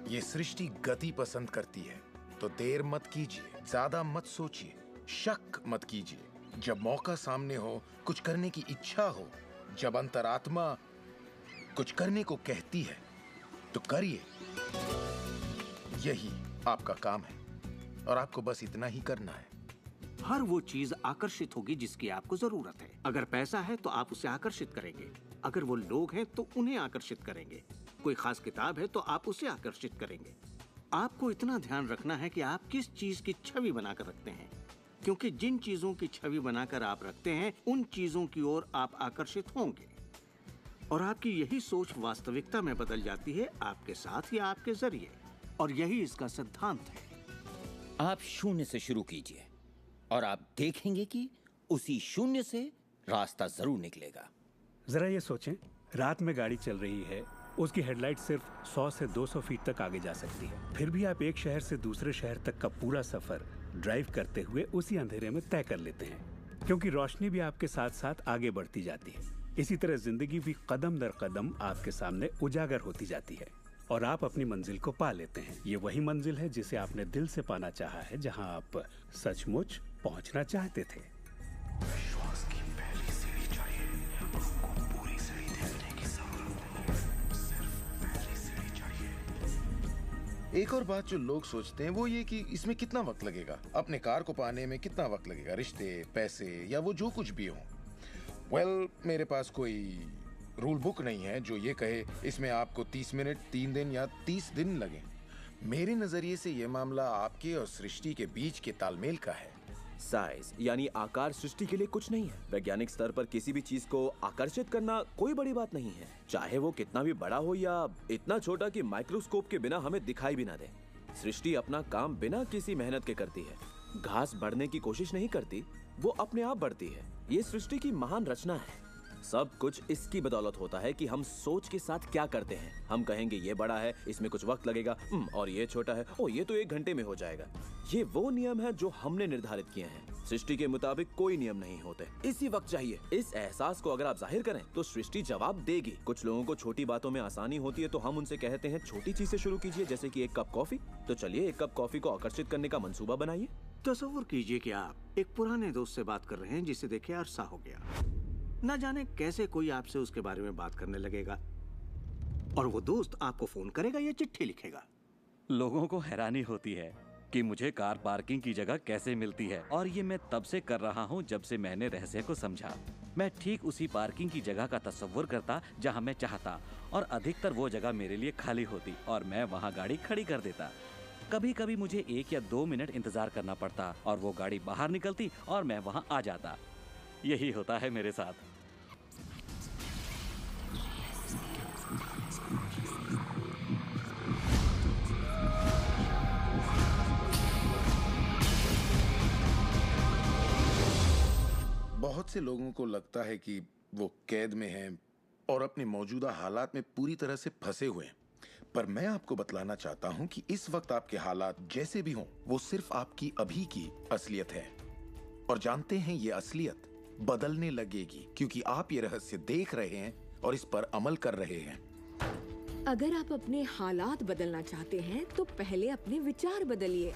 ये सृष्टि गति पसंद करती है, तो देर मत कीजिए, ज्यादा मत सोचिए, शक मत कीजिए। जब मौका सामने हो, कुछ करने की इच्छा हो, जब अंतरात्मा कुछ करने को कहती है, तो करिए। यही आपका काम है और आपको बस इतना ही करना है। हर वो चीज आकर्षित होगी जिसकी आपको जरूरत है। अगर पैसा है तो आप उसे आकर्षित करेंगे। अगर वो लोग हैं तो उन्हें आकर्षित करेंगे। कोई खास किताब है तो आप उसे आकर्षित करेंगे। आपको इतना ध्यान रखना है कि आप किस चीज की छवि बनाकर रखते हैं, क्योंकि जिन चीजों की छवि बनाकर आप रखते हैं उन चीजों की ओर आप आकर्षित होंगे। और आपकी यही सोच वास्तविकता में बदल जाती है, आपके साथ या आपके जरिए। और यही इसका सिद्धांत है। आप शून्य से शुरू कीजिए और आप देखेंगे कि उसी शून्य से रास्ता जरूर निकलेगा। जरा ये सोचें, रात में गाड़ी चल रही है, उसकी हेडलाइट सिर्फ 100 से 200 फीट तक आगे जा सकती है, फिर भी आप एक शहर से दूसरे शहर तक का पूरा सफर ड्राइव करते हुए उसी अंधेरे में तय कर लेते हैं, क्योंकि रोशनी भी आपके साथ साथ आगे बढ़ती जाती है। इसी तरह जिंदगी भी कदम दर कदम आपके सामने उजागर होती जाती है और आप अपनी मंजिल को पा लेते हैं। ये वही मंजिल है जिसे आपने दिल से पाना चाहा है, जहां आप सचमुच पहुंचना चाहते थे। विश्वास की पहली सीढ़ी चाहिए, आपको पूरी सीढ़ी देखने की जरूरत नहीं है, सिर्फ पहली सीढ़ी चाहिए। एक और बात जो लोग सोचते हैं वो ये कि इसमें कितना वक्त लगेगा, अपने कार को पाने में कितना वक्त लगेगा, रिश्ते, पैसे या वो जो कुछ भी हो। वेल, मेरे पास कोई रूल बुक नहीं है जो ये कहे इसमें आपको 30 मिनट, 3 दिन या 30 दिन लगे। मेरे नजरिए से ये मामला आपके और सृष्टि के बीच के तालमेल का है। साइज यानी आकार सृष्टि के लिए कुछ नहीं है। वैज्ञानिक स्तर पर किसी भी चीज को आकर्षित करना कोई बड़ी बात नहीं है, चाहे वो कितना भी बड़ा हो या इतना छोटा कि माइक्रोस्कोप के बिना हमें दिखाई भी ना दे। सृष्टि अपना काम बिना किसी मेहनत के करती है। घास बढ़ने की कोशिश नहीं करती, वो अपने आप बढ़ती है। ये सृष्टि की महान रचना है। सब कुछ इसकी बदौलत होता है कि हम सोच के साथ क्या करते हैं। हम कहेंगे ये बड़ा है, इसमें कुछ वक्त लगेगा, और ये छोटा है, ओ ये तो 1 घंटे में हो जाएगा। ये वो नियम है जो हमने निर्धारित किए हैं। सृष्टि के मुताबिक कोई नियम नहीं होते, इसी वक्त चाहिए। इस एहसास को अगर आप जाहिर करें तो सृष्टि जवाब देगी। कुछ लोगों को छोटी बातों में आसानी होती है तो हम उनसे कहते हैं छोटी चीज से शुरू कीजिए, जैसे कि 1 कप कॉफी। तो चलिए 1 कप कॉफी को आकर्षित करने का मंसूबा बनाइए। तसव्वुर कीजिए कि आप एक पुराने दोस्त से बात कर रहे हैं जिसे देखे अरसा हो गया। न जाने कैसे कोई आपसे उसके बारे में बात करने लगेगा और वो दोस्त आपको फोन करेगा या चिट्ठी लिखेगा। लोगों को हैरानी होती है कि मुझे कार पार्किंग की जगह कैसे मिलती है, और ये मैं तब से कर रहा हूँ जब से मैंने रहस्य को समझा। मैं ठीक उसी पार्किंग की जगह का तस्वुर करता जहाँ मैं चाहता, और अधिकतर वो जगह मेरे लिए खाली होती और मैं वहाँ गाड़ी खड़ी कर देता। कभी कभी मुझे 1 या 2 मिनट इंतजार करना पड़ता और वो गाड़ी बाहर निकलती और मैं वहाँ आ जाता। यही होता है मेरे साथ। बहुत से लोगों को लगता है कि वो कैद में हैं और अपने मौजूदा हालात में पूरी तरह से फंसे हुए हैं, पर मैं आपको बतलाना चाहता हूं कि इस वक्त आपके हालात जैसे भी हों, वो सिर्फ आपकी अभी की असलियत है। और जानते हैं ये असलियत बदलने लगेगी क्योंकि आप ये रहस्य देख रहे हैं और इस पर अमल कर रहे हैं। अगर आप अपने हालात बदलना चाहते हैं तो पहले अपने विचार बदलिए।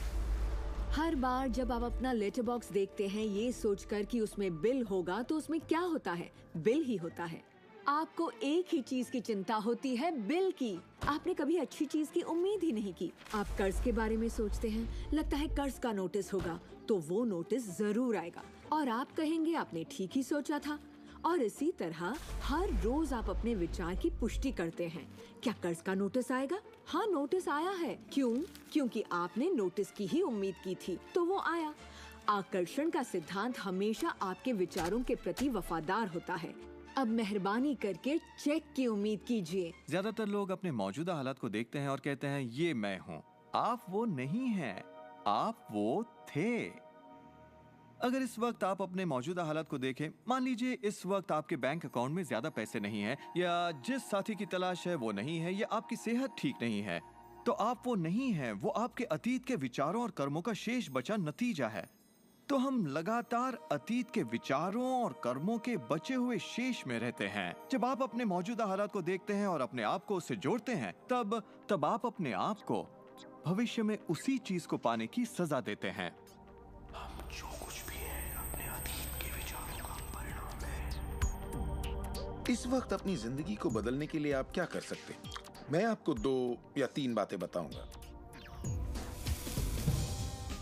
हर बार जब आप अपना लेटर बॉक्स देखते हैं ये सोचकर कि उसमें बिल होगा, तो उसमें क्या होता है? बिल ही होता है। आपको एक ही चीज की चिंता होती है, बिल की। आपने कभी अच्छी चीज की उम्मीद ही नहीं की। आप कर्ज के बारे में सोचते हैं, लगता है कर्ज का नोटिस होगा, तो वो नोटिस जरूर आएगा और आप कहेंगे आपने ठीक ही सोचा था। और इसी तरह हर रोज आप अपने विचार की पुष्टि करते हैं। क्या कर्ज का नोटिस आएगा? हाँ, नोटिस आया है। क्यों? क्योंकि आपने नोटिस की ही उम्मीद की थी, तो वो आया। आकर्षण का सिद्धांत हमेशा आपके विचारों के प्रति वफादार होता है। अब मेहरबानी करके चेक की उम्मीद कीजिए। ज्यादातर लोग अपने मौजूदा हालात को देखते हैं और कहते हैं ये मैं हूँ। आप वो नहीं हैं, आप वो थे। अगर इस वक्त आप अपने मौजूदा हालात को देखें, मान लीजिए इस वक्त आपके बैंक अकाउंट में ज्यादा पैसे नहीं हैं, या जिस साथी की तलाश है वो नहीं है, या आपकी सेहत ठीक नहीं है, तो आप वो नहीं हैं। वो आपके अतीत के विचारों और कर्मों का शेष बचा नतीजा है। तो हम लगातार अतीत के विचारों और कर्मों के बचे हुए शेष में रहते हैं। जब आप अपने मौजूदा हालात को देखते हैं और अपने आप को उससे जोड़ते हैं, तब आप अपने आप को भविष्य में उसी चीज को पाने की सजा देते हैं। हम जो कुछ भी है अपने अतीत के विचारों का परिणाम है। इस वक्त अपनी जिंदगी को बदलने के लिए आप क्या कर सकते हैं? मैं आपको 2 या 3 बातें बताऊंगा।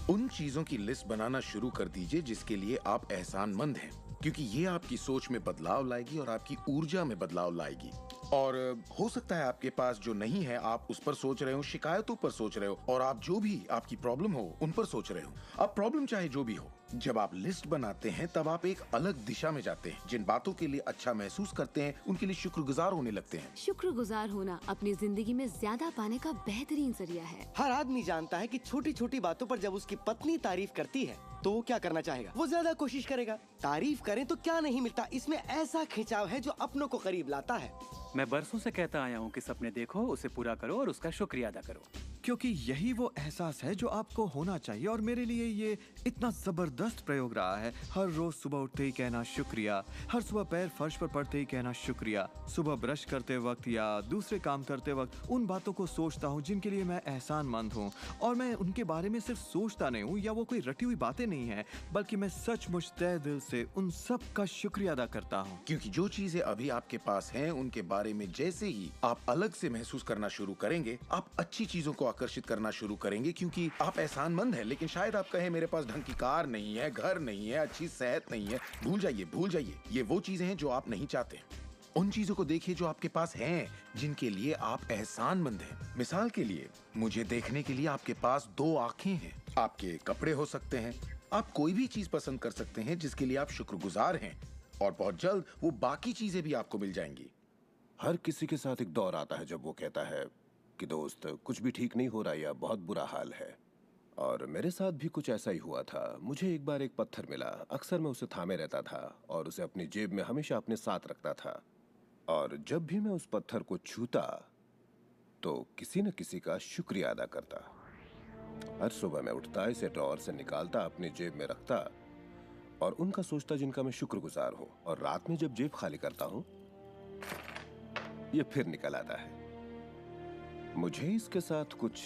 उन चीजों की लिस्ट बनाना शुरू कर दीजिए जिसके लिए आप एहसानमंद हैं, क्योंकि ये आपकी सोच में बदलाव लाएगी और आपकी ऊर्जा में बदलाव लाएगी। और हो सकता है आपके पास जो नहीं है आप उस पर सोच रहे हो, शिकायतों पर सोच रहे हो, और आप जो भी आपकी प्रॉब्लम हो उन पर सोच रहे हो। अब प्रॉब्लम चाहे जो भी हो, जब आप लिस्ट बनाते हैं तब आप एक अलग दिशा में जाते हैं। जिन बातों के लिए अच्छा महसूस करते हैं उनके लिए शुक्रगुजार होने लगते हैं। शुक्रगुजार होना अपनी जिंदगी में ज्यादा पाने का बेहतरीन जरिया है। हर आदमी जानता है कि छोटी छोटी बातों पर जब उसकी पत्नी तारीफ करती है तो वो क्या करना चाहेगा? वो ज्यादा कोशिश करेगा। तारीफ करें तो क्या नहीं मिलता, इसमें ऐसा खिंचाव है जो अपनों को करीब लाता है। मैं बरसों से कहता आया हूँ कि सपने देखो, उसे पूरा करो और उसका शुक्रिया अदा करो। क्योंकि यही वो एहसास है जो आपको होना चाहिए। और मेरे लिए ये इतना जबरदस्त प्रयोग रहा है। हर रोज सुबह उठते ही कहना शुक्रिया, हर सुबह पैर फर्श पर पड़ते ही कहना शुक्रिया, सुबह ब्रश करते वक्त या दूसरे काम करते वक्त उन बातों को सोचता हूँ जिनके लिए मैं एहसानमंद हूँ, और मैं उनके बारे में सिर्फ सोचता नहीं हूँ या वो कोई रटी हुई बातें नहीं है, बल्कि मैं सचमुच तहे दिल से उन सब का शुक्रिया अदा करता हूँ। क्योंकि जो चीजें अभी आपके पास हैं उनके बारे में जैसे ही आप अलग से महसूस करना शुरू करेंगे, आप अच्छी चीजों को आकर्षित करना शुरू करेंगे, क्योंकि आप एहसानमंद हैं। लेकिन शायद आप कहें मेरे पास ढंग की कार नहीं है, घर नहीं है, अच्छी सेहत नहीं है। भूल जाइए, ये वो चीजें हैं जो आप नहीं चाहते। उन चीजों को देखिए जो आपके पास हैं, जिनके लिए आप एहसानमंद हैं। मिसाल के लिए, मुझे देखने के लिए आपके पास 2 आंखें हैं, आपके कपड़े हो सकते हैं, आप कोई भी चीज पसंद कर सकते हैं जिसके लिए आप शुक्रगुजार हैं, और बहुत जल्द वो बाकी चीजें भी आपको मिल जाएंगी। हर किसी के साथ एक दौर आता है जब वो कहता है कि दोस्त कुछ भी ठीक नहीं हो रहा या बहुत बुरा हाल है, और मेरे साथ भी कुछ ऐसा ही हुआ था। मुझे एक बार एक पत्थर मिला। अक्सर मैं उसे थामे रहता था और उसे अपनी जेब में हमेशा अपने साथ रखता था, और जब भी मैं उस पत्थर को छूता तो किसी न किसी का शुक्रिया अदा करता। हर सुबह मैं उठता, इसे ड्रॉअर से निकालता, अपनी जेब में रखता और उनका सोचता जिनका मैं शुक्रगुजार हूँ, और रात में जब जेब खाली करता हूँ ये फिर निकल आता है। मुझे इसके साथ कुछ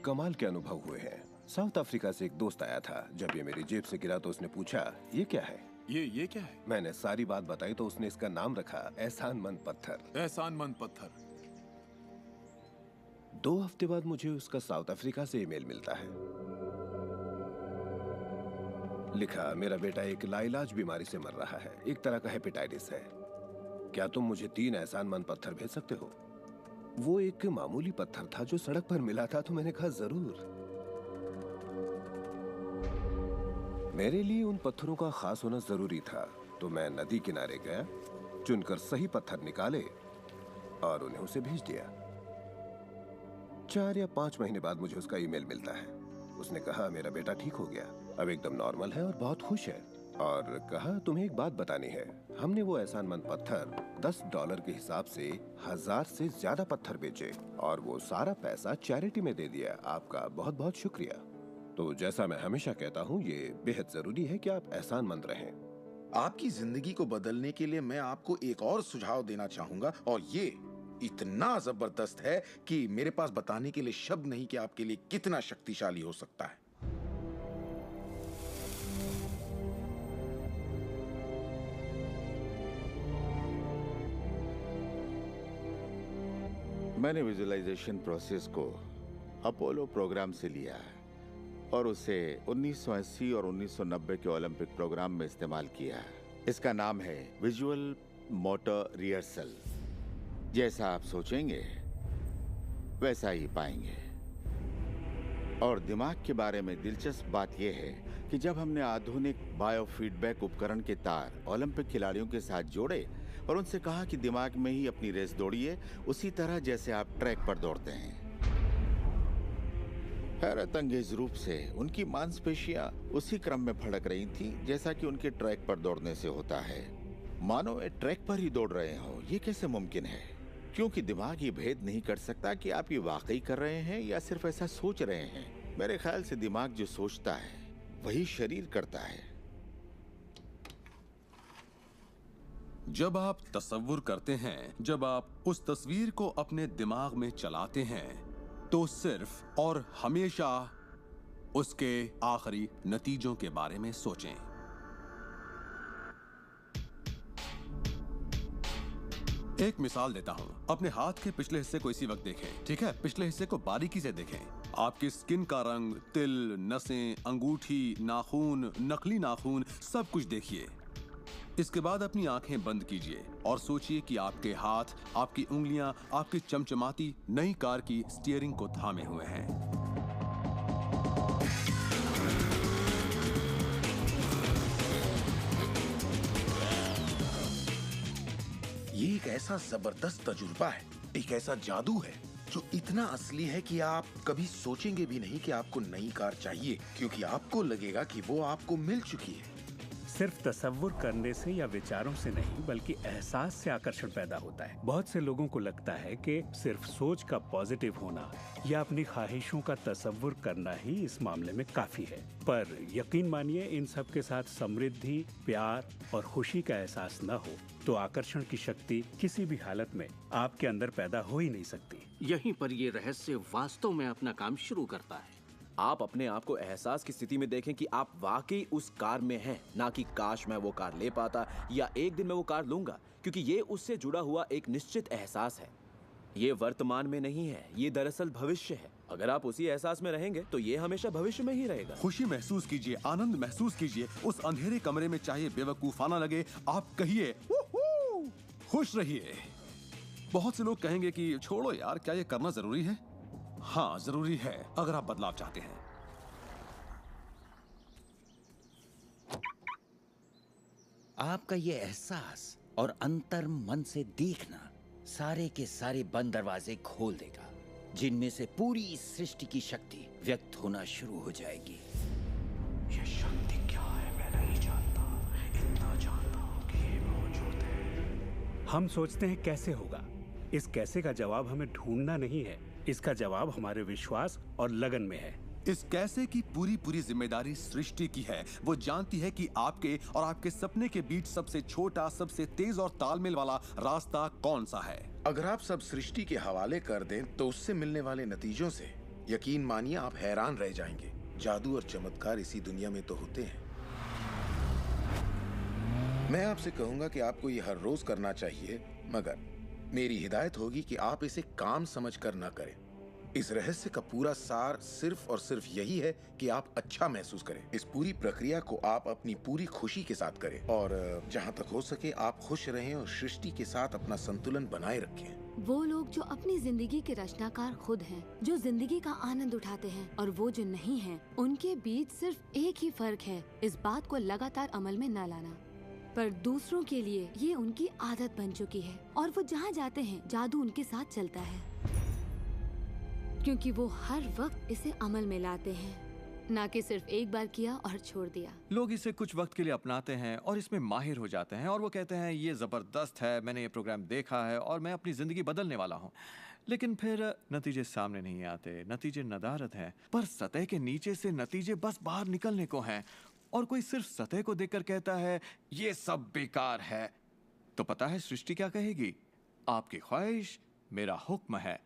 कमाल के अनुभव हुए हैं। साउथ अफ्रीका से एक दोस्त आया था। जब ये मेरी जेब से गिरा तो उसने पूछा, ये क्या है? ये क्या है? मैंने सारी बात बताई तो उसने इसका नाम रखा एहसानमंद पत्थर। एहसानमंद पत्थर। 2 हफ्ते बाद मुझे उसका साउथ अफ्रीका से ईमेल मिलता है। लिखा, मेरा बेटा एक लाइलाज बीमारी से मर रहा है, एक तरह का हेपेटाइटिस है। क्या तुम मुझे 3 एहसानमंद पत्थर भेज सकते हो? वो एक मामूली पत्थर था जो सड़क पर मिला था, तो मैंने कहा जरूर। मेरे लिए उन पत्थरों का खास होना जरूरी था, तो मैं नदी किनारे गया, चुनकर सही पत्थर निकाले और उन्हें उसे भेज दिया। 4 या 5 महीने बाद मुझे उसका ईमेल मिलता है। उसने कहा मेरा बेटा ठीक हो गया, अब एकदम नॉर्मल है और बहुत खुश है, और कहा तुम्हें एक बात बतानी है। हमने वो एहसानमंद पत्थर $10 के हिसाब से 1000 से ज्यादा पत्थर बेचे और वो सारा पैसा चैरिटी में दे दिया। आपका बहुत बहुत शुक्रिया। तो जैसा मैं हमेशा कहता हूँ, ये बेहद जरूरी है कि आप एहसानमंद रहें। आपकी जिंदगी को बदलने के लिए मैं आपको एक और सुझाव देना चाहूंगा, और ये इतना जबरदस्त है कि मेरे पास बताने के लिए शब्द नहीं कि आपके लिए कितना शक्तिशाली हो सकता है। मैंने विजुअलाइजेशन प्रोसेस को अपोलो प्रोग्राम से लिया है और उसे 1980 और 1990 के ओलंपिक प्रोग्राम में इस्तेमाल किया है। इसका नाम है विजुअल मोटर रिहर्सल। जैसा आप सोचेंगे वैसा ही पाएंगे। और दिमाग के बारे में दिलचस्प बात यह है कि जब हमने आधुनिक बायोफीडबैक उपकरण के तार ओलंपिक खिलाड़ियों के साथ जोड़े और उनसे कहा कि दिमाग में ही अपनी रेस दौड़िए, उसी तरह जैसे आप ट्रैक पर दौड़ते हैं। हैरत अंगेज रूप से उनकी मांसपेशियां उसी क्रम में फड़क रही थीं जैसा कि उनके ट्रैक पर दौड़ने से होता है, मानो वे ट्रैक पर ही दौड़ रहे हो। ये कैसे मुमकिन है? क्योंकि दिमाग ये भेद नहीं कर सकता कि आप ये वाकई कर रहे हैं या सिर्फ ऐसा सोच रहे हैं। मेरे ख्याल से दिमाग जो सोचता है वही शरीर करता है। जब आप तसव्वुर करते हैं, जब आप उस तस्वीर को अपने दिमाग में चलाते हैं, तो सिर्फ और हमेशा उसके आखिरी नतीजों के बारे में सोचें। एक मिसाल देता हूं। अपने हाथ के पिछले हिस्से को इसी वक्त देखें, ठीक है? पिछले हिस्से को बारीकी से देखें। आपकी स्किन का रंग, तिल, नसें, अंगूठी, नाखून, नकली नाखून, सब कुछ देखिए। इसके बाद अपनी आंखें बंद कीजिए और सोचिए कि आपके हाथ, आपकी उंगलियां, आपकी चमचमाती नई कार की स्टीयरिंग को थामे हुए हैं। ये एक ऐसा जबरदस्त तजुर्बा है, एक ऐसा जादू है जो इतना असली है कि आप कभी सोचेंगे भी नहीं कि आपको नई कार चाहिए, क्योंकि आपको लगेगा कि वो आपको मिल चुकी है। सिर्फ तसव्वुर करने से या विचारों से नहीं बल्कि एहसास से आकर्षण पैदा होता है। बहुत से लोगों को लगता है कि सिर्फ सोच का पॉजिटिव होना या अपनी ख्वाहिशों का तसव्वुर करना ही इस मामले में काफी है, पर यकीन मानिए इन सब के साथ समृद्धि, प्यार और खुशी का एहसास न हो तो आकर्षण की शक्ति किसी भी हालत में आपके अंदर पैदा हो ही नहीं सकती। यहीं पर ये रहस्य वास्तव में अपना काम शुरू करता है। आप अपने आप को एहसास की स्थिति में देखें कि आप वाकई उस कार में हैं, ना कि काश मैं वो कार ले पाता या एक दिन मैं वो कार लूंगा, क्योंकि ये उससे जुड़ा हुआ एक निश्चित एहसास है। ये वर्तमान में नहीं है, ये दरअसल भविष्य है। अगर आप उसी एहसास में रहेंगे तो ये हमेशा भविष्य में ही रहेगा। खुशी महसूस कीजिए, आनंद महसूस कीजिए। उस अंधेरे कमरे में चाहे बेवकूफाना लगे, आप कहिए खुश रहिए। बहुत से लोग कहेंगे कि छोड़ो यार, क्या ये करना जरूरी है? हाँ, जरूरी है अगर आप बदलाव चाहते हैं। आपका ये एहसास और अंतर मन से देखना सारे के सारे बंद दरवाजे खोल देगा, जिनमें से पूरी सृष्टि की शक्ति व्यक्त होना शुरू हो जाएगी। ये शक्ति क्या है मैं नहीं जानता, इतना जानता हूँ कि ये मौजूद है। हम सोचते हैं कैसे होगा। इस कैसे का जवाब हमें ढूंढना नहीं है, इसका जवाब हमारे विश्वास और लगन में है। इस कैसे की पूरी जिम्मेदारी सृष्टि की है। वो जानती है कि आपके और आपके सपने के बीच सबसे छोटा, सबसे तेज और तालमेल वाला रास्ता कौन सा है। अगर आप सब सृष्टि के हवाले कर दें तो उससे मिलने वाले नतीजों से यकीन मानिए आप हैरान रह जाएंगे। जादू और चमत्कार इसी दुनिया में तो होते हैं। मैं आपसे कहूंगा कि आपको ये हर रोज करना चाहिए, मगर मेरी हिदायत होगी कि आप इसे काम समझकर न करें। इस रहस्य का पूरा सार सिर्फ और सिर्फ यही है कि आप अच्छा महसूस करें। इस पूरी प्रक्रिया को आप अपनी पूरी खुशी के साथ करें और जहां तक हो सके आप खुश रहें और सृष्टि के साथ अपना संतुलन बनाए रखें। वो लोग जो अपनी जिंदगी के रचनाकार खुद हैं, जो जिंदगी का आनंद उठाते हैं, और वो जो नहीं हैं, उनके बीच सिर्फ एक ही फर्क है, इस बात को लगातार अमल में न लाना। पर दूसरों के लिए ये उनकी आदत बन चुकी है और वो जहाँ जाते हैं जादू उनके साथ चलता है, क्योंकि वो हर वक्त इसे अमल में लाते हैं, ना कि सिर्फ एक बार किया और छोड़ दिया। लोग इसे कुछ वक्त के लिए अपनाते हैं और इसमें माहिर हो जाते हैं और वो कहते हैं ये जबरदस्त है, मैंने ये प्रोग्राम देखा है और मैं अपनी जिंदगी बदलने वाला हूँ। लेकिन फिर नतीजे सामने नहीं आते, नतीजे नदारत हैं। पर सतह के नीचे से नतीजे बस बाहर निकलने को हैं और कोई सिर्फ सतह को देखकर कहता है ये सब बेकार है, तो पता है सृष्टि क्या कहेगी? आपकी ख्वाहिश मेरा हुक्म है,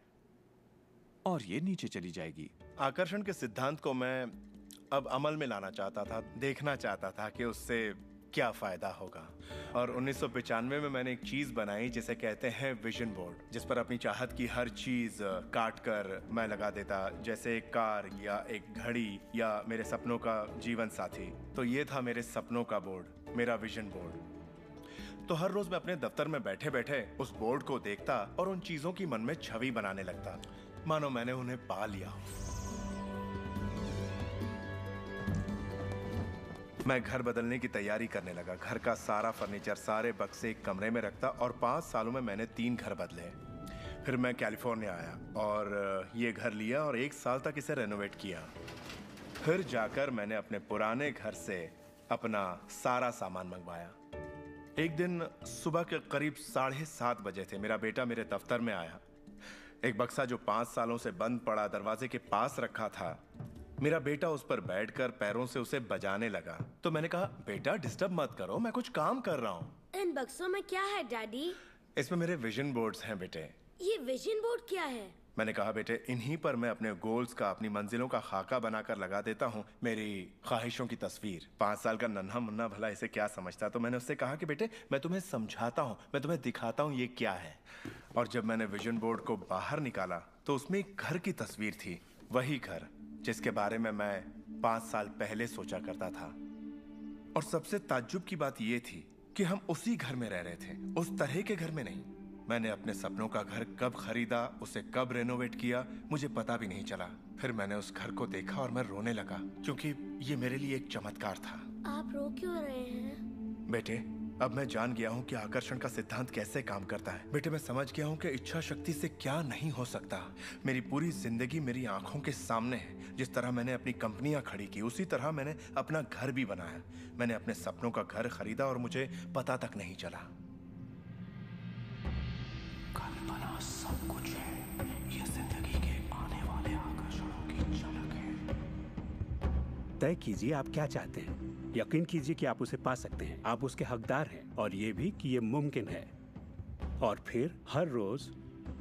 और ये नीचे चली जाएगी। आकर्षण के सिद्धांत को मैं अब अमल में लाना चाहता था, देखना चाहता था कि उससे क्या फायदा होगा। और 1995 में मैंने एक चीज बनाई जिसे कहते हैं विजन बोर्ड, जिस पर अपनी चाहत की हर चीज काट कर मैं लगा देता, जैसे एक कार या एक घड़ी या मेरे सपनों का जीवन साथी। तो ये था मेरे सपनों का बोर्ड, मेरा विजन बोर्ड। तो हर रोज मैं अपने दफ्तर में बैठे बैठे उस बोर्ड को देखता और उन चीजों की मन में छवि बनाने लगता, मानो मैंने उन्हें पा लिया हो। मैं घर बदलने की तैयारी करने लगा। घर का सारा फर्नीचर, सारे बक्से एक कमरे में रखता और 5 सालों में मैंने 3 घर बदले। फिर मैं कैलिफोर्निया आया और ये घर लिया और 1 साल तक इसे रेनोवेट किया। फिर जाकर मैंने अपने पुराने घर से अपना सारा सामान मंगवाया। एक दिन सुबह के करीब 7:30 बजे थे। मेरा बेटा मेरे दफ्तर में आया। एक बक्सा जो 5 सालों से बंद पड़ा दरवाजे के पास रखा था, मेरा बेटा उस पर बैठकर पैरों से उसे बजाने लगा। तो मैंने कहा, बेटा डिस्टर्ब मत करो, मैं कुछ काम कर रहा हूँ। इन बक्सों में क्या है डैडी? इसमें मेरे विजन बोर्ड्स हैं बेटे। ये विजन बोर्ड क्या है? मैंने कहा, बेटे इन्हीं पर मैं अपने गोल्स का, अपनी मंजिलों का खाका बनाकर लगा देता हूँ, मेरी ख्वाहिशों की तस्वीर। 5 साल का नन्हा मुन्ना भला इसे क्या समझता। तो मैंने उससे कहा कि बेटे मैं तुम्हें समझाता हूँ, मैं तुम्हें दिखाता हूँ ये क्या है। और जब मैंने विजन बोर्ड को बाहर निकाला तो उसमें एक घर की तस्वीर थी, वही घर जिसके बारे में मैं 5 साल पहले सोचा करता था। और सबसे ताज्जुब की बात यह थी कि हम उसी घर में रह रहे थे, उस तरह के घर में नहीं। मैंने अपने सपनों का घर कब खरीदा, उसे कब रेनोवेट किया, मुझे पता भी नहीं चला। फिर मैंने उस घर को देखा और मैं रोने लगा, क्योंकि ये मेरे लिए एक चमत्कार था। आप रो क्यों रहे हैं? बेटे अब मैं जान गया हूँ कि आकर्षण का सिद्धांत कैसे काम करता है। बेटे, मैं समझ गया हूँ कि इच्छा शक्ति से क्या नहीं हो सकता। मेरी पूरी जिंदगी मेरी आंखों के सामने है। जिस तरह मैंने अपनी कंपनियां खड़ी की, उसी तरह मैंने अपना घर भी बनाया। मैंने अपने सपनों का घर खरीदा और मुझे पता तक नहीं चला। कल्पना सब कुछ है। ये जिंदगी के आने वाले आकर्षणों की झलक है। तय कीजिए आप क्या चाहते हैं। यकीन कीजिए कि आप उसे पा सकते हैं। आप उसके हकदार हैं और ये भी कि ये मुमकिन है। और फिर हर रोज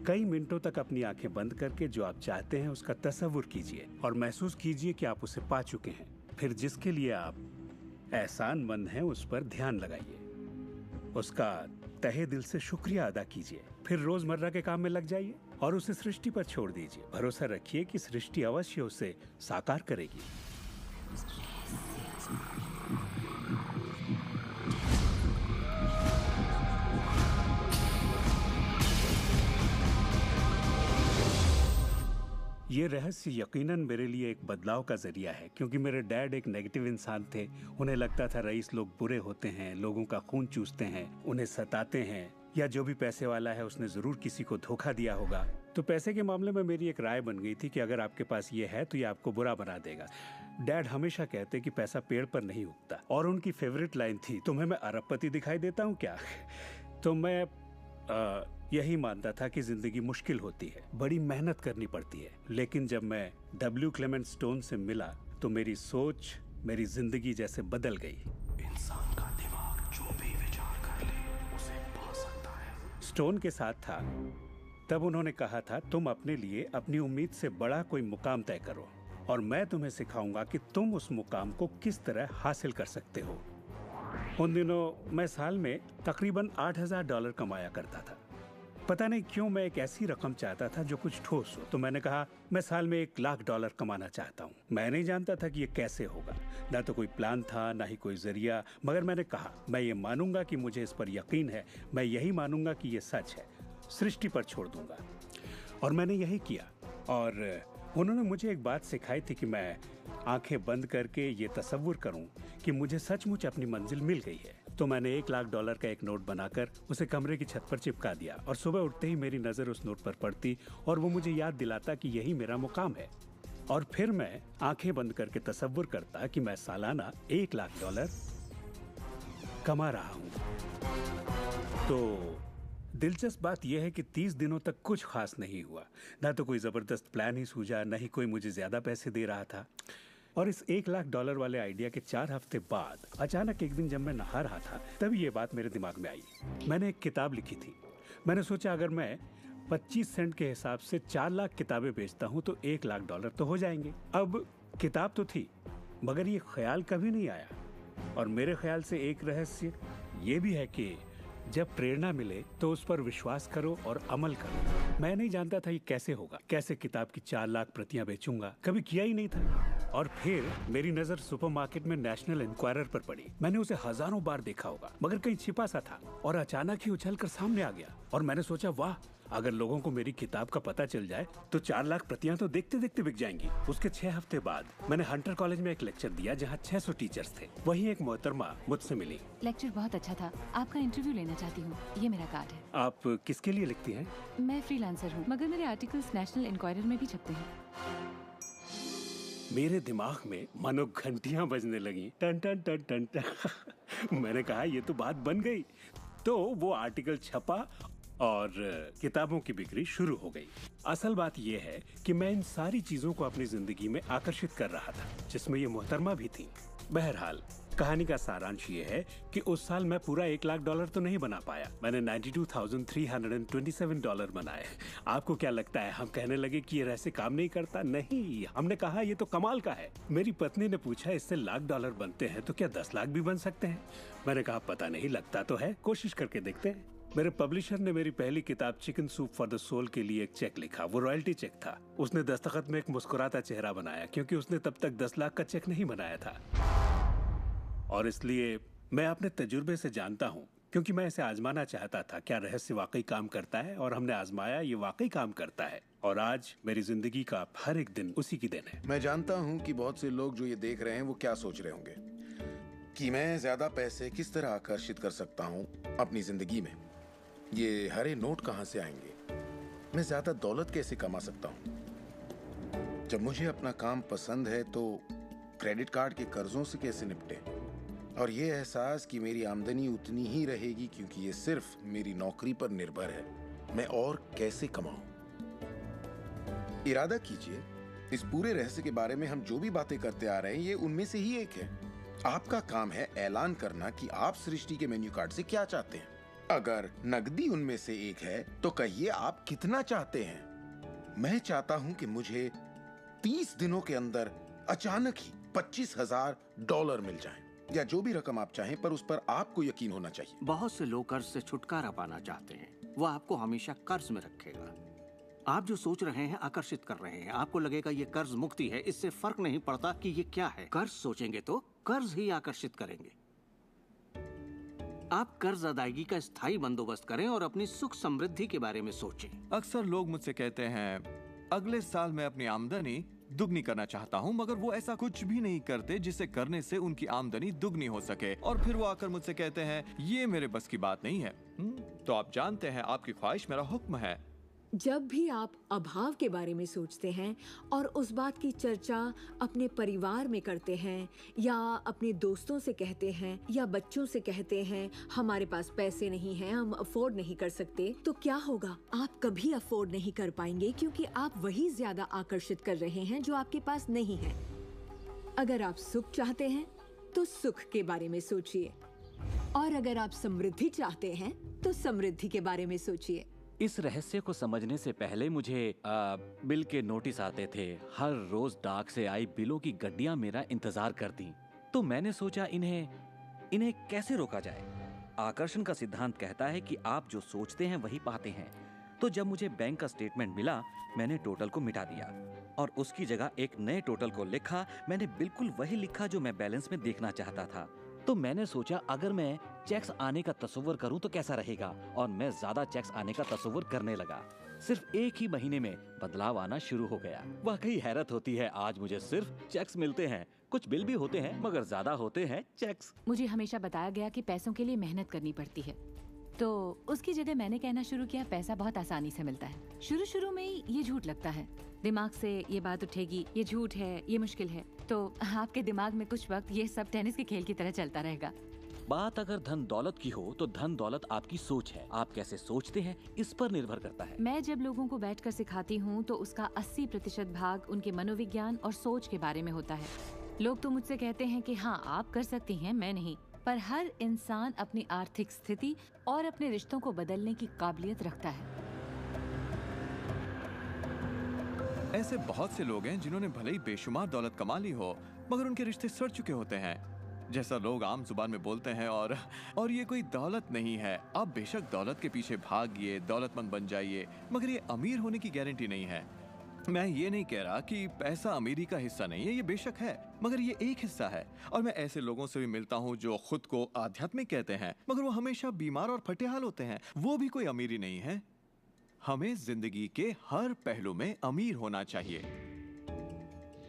कई मिनटों तक अपनी आंखें बंद करके जो आप चाहते हैं उसका तसव्वुर कीजिए और महसूस कीजिए कि आप उसे पा चुके हैं। फिर जिसके लिए आप एहसानमंद हैं उस पर ध्यान लगाइए, उसका तहे दिल से शुक्रिया अदा कीजिए। फिर रोजमर्रा के काम में लग जाइए और उसे सृष्टि पर छोड़ दीजिए। भरोसा रखिए कि सृष्टि अवश्य उसे साकार करेगी। ये रहस्य यकीनन मेरे लिए एक बदलाव का जरिया है, क्योंकि मेरे डैड एक नेगेटिव इंसान थे। उन्हें लगता था रईस लोग बुरे होते हैं, लोगों का खून चूसते हैं, उन्हें सताते हैं, या जो भी पैसे वाला है उसने जरूर किसी को धोखा दिया होगा। तो पैसे के मामले में मेरी एक राय बन गई थी कि अगर आपके पास ये है तो ये आपको बुरा बना देगा। डैड हमेशा कहते कि पैसा पेड़ पर नहीं उगता, और उनकी फेवरेट लाइन थी, तुम्हें मैं अरबपति दिखाई देता हूँ क्या? तो मैं यही मानता था कि जिंदगी मुश्किल होती है, बड़ी मेहनत करनी पड़ती है। लेकिन जब मैं डब्ल्यू क्लेमेंट स्टोन से मिला तो मेरी सोच, मेरी जिंदगी जैसे बदल गई। इंसान का दिमाग जो भी विचार कर ले उसे पा सकता है। स्टोन के साथ था तब उन्होंने कहा था, तुम अपने लिए अपनी उम्मीद से बड़ा कोई मुकाम तय करो और मैं तुम्हें सिखाऊंगा कि तुम उस मुकाम को किस तरह हासिल कर सकते हो। उन दिनों मैं साल में तकरीबन $8,000 कमाया करता था। पता नहीं क्यों मैं एक ऐसी रकम चाहता था जो कुछ ठोस हो। तो मैंने कहा मैं साल में $1,00,000 कमाना चाहता हूँ। मैं नहीं जानता था कि ये कैसे होगा, ना तो कोई प्लान था ना ही कोई जरिया, मगर मैंने कहा मैं ये मानूंगा कि मुझे इस पर यकीन है, मैं यही मानूंगा कि ये सच है, सृष्टि पर छोड़ दूंगा। और मैंने यही किया। और उन्होंने मुझे एक बात सिखाई थी कि मैं आंखें बंद करके ये तसव्वुर करूं कि मुझे सचमुच अपनी मंजिल मिल गई है। तो मैंने $1,00,000 का एक नोट बनाकर उसे कमरे की छत पर चिपका दिया और सुबह उठते ही मेरी नजर उस नोट पर पड़ती और वो मुझे याद दिलाता कि यही मेरा मुकाम है। और फिर मैं आंखें बंद करके तसव्वुर करता कि मैं सालाना $1,00,000 कमा रहा हूं। तो दिलचस्प बात यह है कि 30 दिनों तक कुछ खास नहीं हुआ। ना तो कोई जबरदस्त प्लान ही सूझा, न ही कोई मुझे ज्यादा पैसे दे रहा था। और इस $1,00,000 वाले आइडिया के 4 हफ्ते बाद अचानक एक दिन जब मैं नहा रहा था तब ये बात मेरे दिमाग में आई। मैंने एक किताब लिखी थी। मैंने सोचा अगर मैं 25 सेंट के हिसाब से 4 लाख किताबें बेचता हूँ तो $1,00,000 तो हो जाएंगे। अब किताब तो थी, मगर ये ख्याल कभी नहीं आया। और मेरे ख्याल से एक रहस्य ये भी है कि जब प्रेरणा मिले तो उस पर विश्वास करो और अमल करो। मैं नहीं जानता था ये कैसे होगा, कैसे किताब की 4 लाख प्रतियां बेचूंगा, कभी किया ही नहीं था। और फिर मेरी नजर सुपरमार्केट में नेशनल इंक्वायरर पर पड़ी। मैंने उसे हजारों बार देखा होगा, मगर कहीं छिपा सा था और अचानक ही उछलकर सामने आ गया। और मैंने सोचा वाह, अगर लोगों को मेरी किताब का पता चल जाए तो 4 लाख प्रतियां तो देखते देखते बिक जाएंगी। उसके 6 हफ्ते बाद मैंने हंटर कॉलेज में एक लेक्चर दिया जहां 600 टीचर्स थे। वहीं एक मोहतरमा मुझसे मिली। लेक्चर बहुत अच्छा था, आपका इंटरव्यू लेना चाहती हूँ, ये मेरा कार्ड है। आप किसके लिए लिखती हैं? मैं फ्रीलांसर हूँ, मगर मेरे आर्टिकल्स नेशनल इंक्वायरर में भी छपते हैं। मेरे दिमाग में मानो घंटियां बजने लगी, टन टन टन टन टन। मैंने कहा ये तो बात बन गई। तो वो आर्टिकल छपा और किताबों की बिक्री शुरू हो गई। असल बात यह है कि मैं इन सारी चीजों को अपनी जिंदगी में आकर्षित कर रहा था, जिसमें ये मोहतरमा भी थी। बहरहाल कहानी का सारांश ये है कि उस साल मैं पूरा $1,00,000 तो नहीं बना पाया। मैंने $92,327 बनाए। आपको क्या लगता है हम कहने लगे कि ये रहस्य काम नहीं करता? नहीं, हमने कहा ये तो कमाल का है। मेरी पत्नी ने पूछा इससे $1,00,000 बनते हैं तो क्या 10 लाख भी बन सकते हैं? मैंने कहा पता नहीं, लगता तो है, कोशिश करके देखते हैं। मेरे पब्लिशर ने मेरी पहली किताब Chicken Soup for the Soul के लिए एक चेक लिखा। वो रॉयल्टी चेक था। उसने दस्तखत में एक मुस्कुराता चेहरा बनाया, क्योंकि उसने तब तक 10 लाख का चेक नहीं बनाया था। और इसलिए मैं अपने तजुर्बे से जानता हूँ, क्योंकि मैं इसे आजमाना चाहता था, क्या रहस्य वाकई काम करता है। और हमने आजमाया, ये वाकई काम करता है। और आज मेरी जिंदगी का हर एक दिन उसी की देन है। मैं जानता हूँ कि बहुत से लोग जो ये देख रहे हैं वो क्या सोच रहे होंगे। कि मैं ज्यादा पैसे किस तरह आकर्षित कर सकता हूँ अपनी जिंदगी में। ये हरे नोट कहाँ से आएंगे? मैं ज्यादा दौलत कैसे कमा सकता हूँ? जब मुझे अपना काम पसंद है तो क्रेडिट कार्ड के कर्जों से कैसे निपटे? और ये एहसास कि मेरी आमदनी उतनी ही रहेगी क्योंकि ये सिर्फ मेरी नौकरी पर निर्भर है, मैं और कैसे कमाऊं? इरादा कीजिए, इस पूरे रहस्य के बारे में हम जो भी बातें करते आ रहे हैं ये उनमें से ही एक है। आपका काम है ऐलान करना कि आप सृष्टि के मेन्यू कार्ड से क्या चाहते हैं। अगर नकदी उनमें से एक है तो कहिए आप कितना चाहते हैं। मैं चाहता हूं कि मुझे 30 दिनों के अंदर अचानक ही $25,000 मिल जाएं, या जो भी रकम आप चाहें, पर उस पर आपको यकीन होना चाहिए। बहुत से लोग कर्ज से छुटकारा पाना चाहते हैं, वो आपको हमेशा कर्ज में रखेगा। आप जो सोच रहे हैं आकर्षित कर रहे हैं, आपको लगेगा ये कर्ज मुक्ति है, इससे फर्क नहीं पड़ता कि ये क्या है। कर्ज सोचेंगे तो कर्ज ही आकर्षित करेंगे। आप कर्ज अदायगी का स्थायी बंदोबस्त करें और अपनी सुख समृद्धि के बारे में सोचें। अक्सर लोग मुझसे कहते हैं अगले साल मैं अपनी आमदनी दुगनी करना चाहता हूं, मगर वो ऐसा कुछ भी नहीं करते जिसे करने से उनकी आमदनी दुगनी हो सके। और फिर वो आकर मुझसे कहते हैं ये मेरे बस की बात नहीं है। तो आप जानते हैं आपकी ख्वाहिश मेरा हुक्म है। जब भी आप अभाव के बारे में सोचते हैं और उस बात की चर्चा अपने परिवार में करते हैं या अपने दोस्तों से कहते हैं या बच्चों से कहते हैं हमारे पास पैसे नहीं हैं, हम अफोर्ड नहीं कर सकते, तो क्या होगा? आप कभी अफोर्ड नहीं कर पाएंगे क्योंकि आप वही ज्यादा आकर्षित कर रहे हैं जो आपके पास नहीं है। अगर आप सुख चाहते हैं तो सुख के बारे में सोचिए, और अगर आप समृद्धि चाहते हैं तो समृद्धि के बारे में सोचिए। इस रहस्य को समझने से पहले मुझे बिल के नोटिस आते थे। हर रोज डाक से आई बिलों की गड्डियां मेरा इंतजार करती। तो मैंने सोचा इन्हें कैसे रोका जाए। आकर्षण का सिद्धांत कहता है कि आप जो सोचते हैं वही पाते हैं। तो जब मुझे बैंक का स्टेटमेंट मिला, मैंने टोटल को मिटा दिया और उसकी जगह एक नए टोटल को लिखा। मैंने बिल्कुल वही लिखा जो मैं बैलेंस में देखना चाहता था। तो मैंने सोचा अगर मैं चेक्स आने का तस्वीर करूं तो कैसा रहेगा, और मैं ज्यादा चेक्स आने का तस्वीर करने लगा। सिर्फ एक ही महीने में बदलाव आना शुरू हो गया। वाकई हैरत होती है, आज मुझे सिर्फ चेक्स मिलते हैं। कुछ बिल भी होते हैं मगर ज्यादा होते हैं चेक्स। मुझे हमेशा बताया गया कि पैसों के लिए मेहनत करनी पड़ती है, तो उसकी जगह मैंने कहना शुरू किया पैसा बहुत आसानी से मिलता है। शुरू में ये झूठ लगता है, दिमाग से ये बात उठेगी ये झूठ है, ये मुश्किल है, तो आपके दिमाग में कुछ वक्त ये सब टेनिस के खेल की तरह चलता रहेगा। बात अगर धन दौलत की हो तो धन दौलत आपकी सोच है। आप कैसे सोचते हैं इस पर निर्भर करता है। मैं जब लोगों को बैठकर सिखाती हूँ तो उसका 80% भाग उनके मनोविज्ञान और सोच के बारे में होता है। लोग तो मुझसे कहते हैं कि हाँ आप कर सकती हैं, मैं नहीं। पर हर इंसान अपनी आर्थिक स्थिति और अपने रिश्तों को बदलने की काबिलियत रखता है। ऐसे बहुत से लोग हैं जिन्होंने भले ही बेशुमार दौलत कमा ली हो मगर उनके रिश्ते सड़ चुके होते हैं, जैसा लोग आम जुबान में बोलते हैं। और ये कोई दौलत नहीं है। आप बेशक दौलत के पीछे भागिए, दौलतमंद बन जाइए, मगर ये अमीर होने की गारंटी नहीं है। मैं ये नहीं कह रहा कि पैसा अमीरी का हिस्सा नहीं है, ये बेशक है, मगर ये एक हिस्सा है। और मैं ऐसे लोगों से भी मिलता हूँ जो खुद को आध्यात्मिक कहते हैं मगर वो हमेशा बीमार और फटेहाल होते हैं। वो भी कोई अमीरी नहीं है। हमें जिंदगी के हर पहलू में अमीर होना चाहिए।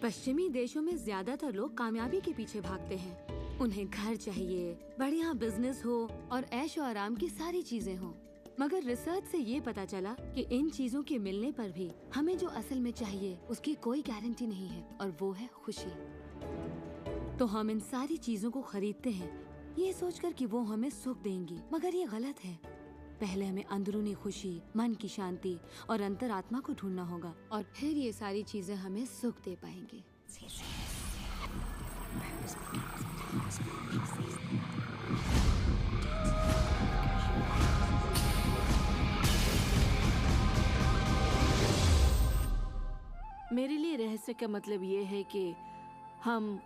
पश्चिमी देशों में ज्यादातर लोग कामयाबी के पीछे भागते हैं। उन्हें घर चाहिए, बढ़िया बिजनेस हो और ऐशो आराम की सारी चीजें हो। मगर रिसर्च से ये पता चला कि इन चीजों के मिलने पर भी हमें जो असल में चाहिए उसकी कोई गारंटी नहीं है, और वो है खुशी। तो हम इन सारी चीजों को खरीदते हैं ये सोचकर कि वो हमें सुख देंगी, मगर ये गलत है। पहले हमें अंदरूनी खुशी, मन की शांति और अंतरात्मा को ढूंढना होगा, और फिर ये सारी चीजें हमें सुख दे पाएंगी। मेरे लिए रहस्य का मतलब ये है कि हम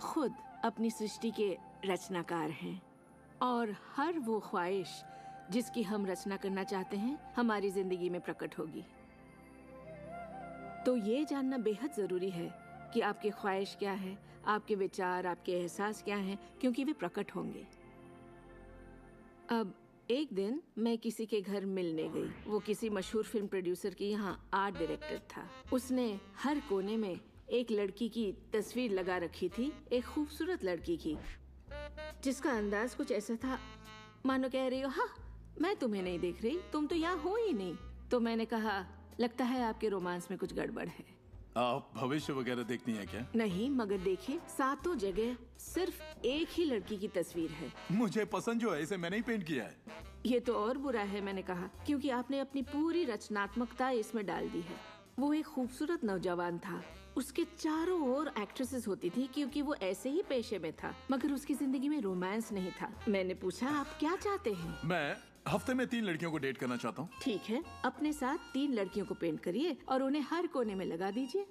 खुद अपनी सृष्टि के रचनाकार हैं, और हर वो ख्वाहिश जिसकी हम रचना करना चाहते हैं हमारी जिंदगी में प्रकट होगी। तो ये जानना बेहद जरूरी है कि आपकी ख्वाहिश क्या है, आपके विचार, आपके एहसास क्या हैं, क्योंकि वे प्रकट होंगे। अब एक दिन मैं किसी के घर मिलने गई। वो किसी मशहूर फिल्म प्रोड्यूसर की यहाँ आर्ट डायरेक्टर था। उसने हर कोने में एक लड़की की तस्वीर लगा रखी थी, एक खूबसूरत लड़की की। जिसका अंदाज कुछ ऐसा था मानो कह रही हो हाँ मैं तुम्हें नहीं देख रही, तुम तो यहाँ हो ही नहीं। तो मैंने कहा लगता है आपके रोमांस में कुछ गड़बड़ है। आप भविष्य वगैरह देखती हैं क्या? नहीं, मगर देखिए सातों जगह सिर्फ एक ही लड़की की तस्वीर है। मुझे पसंद जो है इसे मैंने ही पेंट किया है। ये तो और बुरा है, मैंने कहा, क्योंकि आपने अपनी पूरी रचनात्मकता इसमें डाल दी है। वो एक खूबसूरत नौजवान था, उसके चारों ओर एक्ट्रेसेस होती थी क्योंकि वो ऐसे ही पेशे में था, मगर उसकी जिंदगी में रोमांस नहीं था। मैंने पूछा आप क्या चाहते हैं? मैं हफ्ते में 3 लड़कियों को डेट करना चाहता हूँ। ठीक है, अपने साथ 3 लड़कियों को पेंट करिए और उन्हें हर कोने में लगा दीजिए।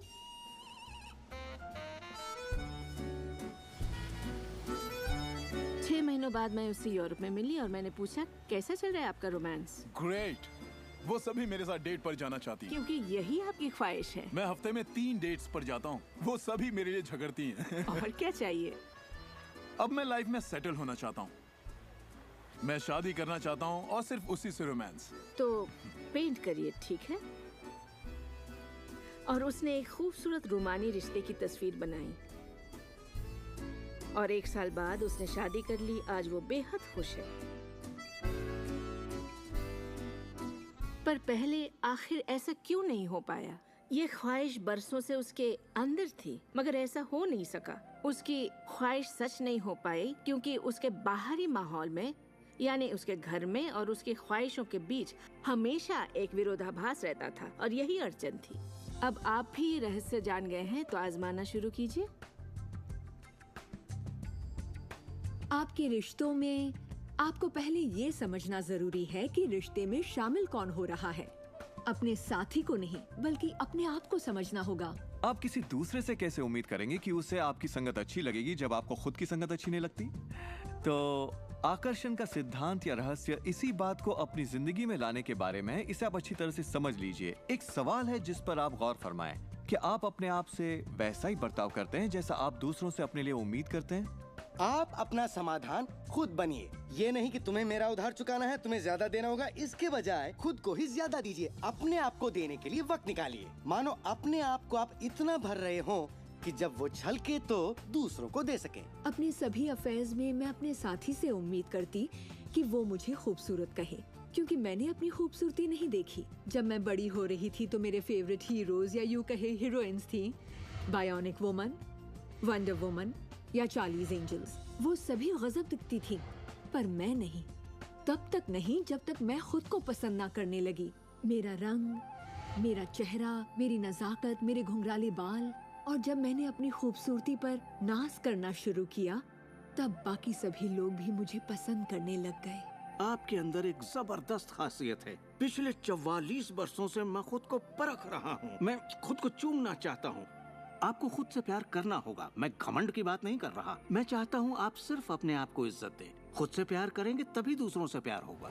छह महीनों बाद मैं उससे यूरोप में मिली और मैंने पूछा कैसा चल रहा है आपका रोमांस? ग्रेट। वो सभी मेरे साथ डेट पर जाना चाहती हैं। क्योंकि यही आपकी ख्वाहिश है। मैं हफ्ते में 3 डेट्स पर जाता हूँ, वो सभी मेरे लिए झगड़ती हैं। और क्या चाहिए? अब मैं लाइफ में सेटल होना चाहता हूँ, मैं शादी करना चाहता हूँ और सिर्फ उसी से रोमांस। तो पेंट करिए, ठीक है? और उसने एक खूबसूरत रोमानी रिश्ते की तस्वीर बनाई और 1 साल बाद उसने शादी कर ली। आज वो बेहद खुश है। पर पहले आखिर ऐसा क्यों नहीं हो पाया? ये ख्वाहिश बरसों से उसके अंदर थी, मगर ऐसा हो नहीं सका। उसकी ख्वाहिश सच नहीं हो पाई क्योंकि उसके बाहरी माहौल में, यानी उसके घर में और उसकी ख्वाहिशों के बीच हमेशा एक विरोधाभास रहता था और यही अड़चन थी। अब आप भी रहस्य जान गए हैं तो आजमाना शुरू कीजिए। आपके रिश्तों में आपको पहले ये समझना जरूरी है कि रिश्ते में शामिल कौन हो रहा है। अपने साथी को नहीं बल्कि अपने आप को समझना होगा। आप किसी दूसरे से कैसे उम्मीद करेंगे कि उसे आपकी संगत अच्छी लगेगी जब आपको खुद की संगत अच्छी नहीं लगती? तो आकर्षण का सिद्धांत या रहस्य इसी बात को अपनी जिंदगी में लाने के बारे में है। इसे आप अच्छी तरह से समझ लीजिए। एक सवाल है जिस पर आप गौर फरमाएं कि आप अपने आप से वैसा ही बर्ताव करते हैं जैसा आप दूसरों से अपने लिए उम्मीद करते हैं। आप अपना समाधान खुद बनिए। ये नहीं कि तुम्हें मेरा उधार चुकाना है, तुम्हें ज्यादा देना होगा। इसके बजाय खुद को ही ज्यादा दीजिए। अपने आप को देने के लिए वक्त निकालिए। मानो अपने आप को आप इतना भर रहे हो कि जब वो छलके तो दूसरों को दे सके। अपने सभी अफेयर्स में मैं अपने साथी से उम्मीद करती कि वो मुझे खूबसूरत कहे, क्योंकि मैंने अपनी खूबसूरती नहीं देखी। जब मैं बड़ी हो रही थी तो मेरे फेवरेट हीरोज या यूं कहे हीरोइंस थी, बायोनिक वुमन, वंडर वुमन या चार्लीज एंजल्स। वो सभी गजब दिखती थी, पर मैं नहीं। तब तक नहीं जब तक मैं खुद को पसंद ना करने लगी। मेरा रंग, मेरा चेहरा, मेरी नजाकत, मेरे घुंघराले बाल। और जब मैंने अपनी खूबसूरती पर नाज करना शुरू किया, तब बाकी सभी लोग भी मुझे पसंद करने लग गए। आपके अंदर एक जबरदस्त खासियत है। पिछले 44 वर्षों से मैं खुद को परख रहा हूँ। मैं खुद को चूमना चाहता हूँ। आपको खुद से प्यार करना होगा। मैं घमंड की बात नहीं कर रहा। मैं चाहता हूँ आप सिर्फ अपने आप को इज्जत दें। खुद से प्यार करेंगे तभी दूसरों से प्यार होगा।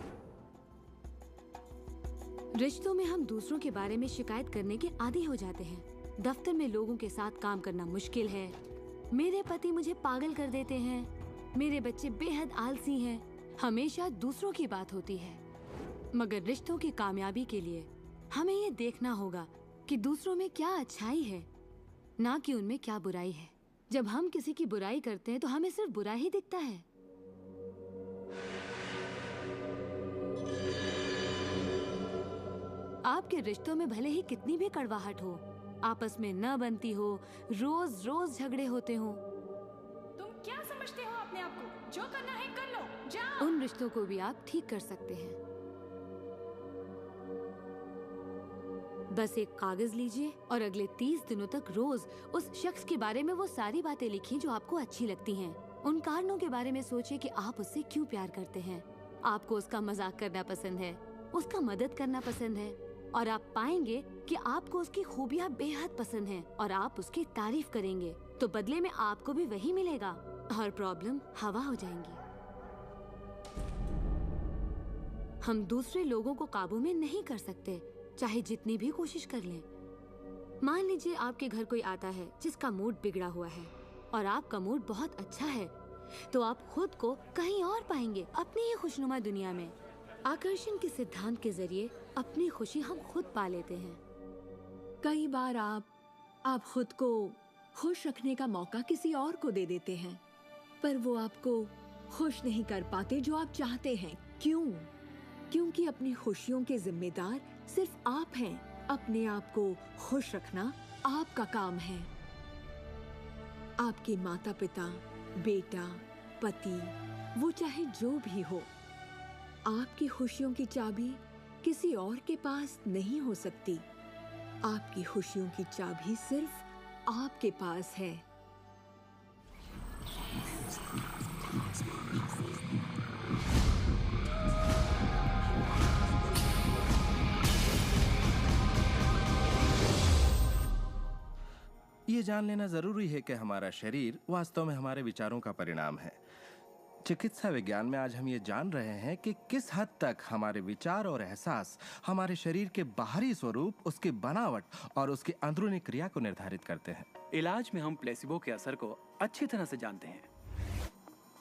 रिश्तों में हम दूसरों के बारे में शिकायत करने के आदी हो जाते हैं। दफ्तर में लोगों के साथ काम करना मुश्किल है। मेरे पति मुझे पागल कर देते हैं। मेरे बच्चे बेहद आलसी हैं। हमेशा दूसरों की बात होती है। मगर रिश्तों की कामयाबी के लिए हमें ये देखना होगा कि दूसरों में क्या अच्छाई है, ना कि उनमें क्या बुराई है। जब हम किसी की बुराई करते हैं तो हमें सिर्फ बुरा ही दिखता है। आपके रिश्तों में भले ही कितनी भी कड़वाहट हो, आपस में न बनती हो, रोज रोज झगड़े होते हो, तुम क्या समझते हो अपने आप को? जो करना है कर लो, जाओ। उन रिश्तों को भी आप ठीक कर सकते हैं। बस एक कागज लीजिए और अगले 30 दिनों तक रोज उस शख्स के बारे में वो सारी बातें लिखिए जो आपको अच्छी लगती हैं। उन कारणों के बारे में सोचिए कि आप उससे क्यों प्यार करते हैं। आपको उसका मजाक करना पसंद है, उसका मदद करना पसंद है, और आप पाएंगे कि आपको उसकी खूबियाँ बेहद पसंद हैं और आप उसकी तारीफ करेंगे तो बदले में आपको भी वही मिलेगा और प्रॉब्लम हवा हो जाएंगी। हम दूसरे लोगों को काबू में नहीं कर सकते, चाहे जितनी भी कोशिश कर लें। मान लीजिए आपके घर कोई आता है जिसका मूड बिगड़ा हुआ है और आपका मूड बहुत अच्छा है, तो आप खुद को कहीं और पाएंगे, अपनी ही खुशनुमा दुनिया में। आकर्षण के सिद्धांत के जरिए अपनी खुशी हम खुद पा लेते हैं। कई बार आप खुद को खुश रखने का मौका किसी और को दे देते हैं, पर वो आपको खुश नहीं कर पाते जो आप चाहते हैं। क्यों? क्योंकि अपनी खुशियों के जिम्मेदार सिर्फ आप हैं। अपने आप को खुश रखना आपका काम है। आपके माता पिता, बेटा, पति, वो चाहे जो भी हो, आपकी खुशियों की चाबी किसी और के पास नहीं हो सकती। आपकी खुशियों की चाबी सिर्फ आपके पास है। ये जान लेना जरूरी है कि हमारा शरीर वास्तव में हमारे विचारों का परिणाम है। चिकित्सा विज्ञान में आज हम ये जान रहे हैं कि किस हद तक हमारे विचार और एहसास हमारे शरीर के बाहरी स्वरूप, उसकी बनावट और उसकी अंदरूनी क्रिया को निर्धारित करते हैं। इलाज में हम प्लेसिबो के असर को अच्छी तरह से जानते हैं।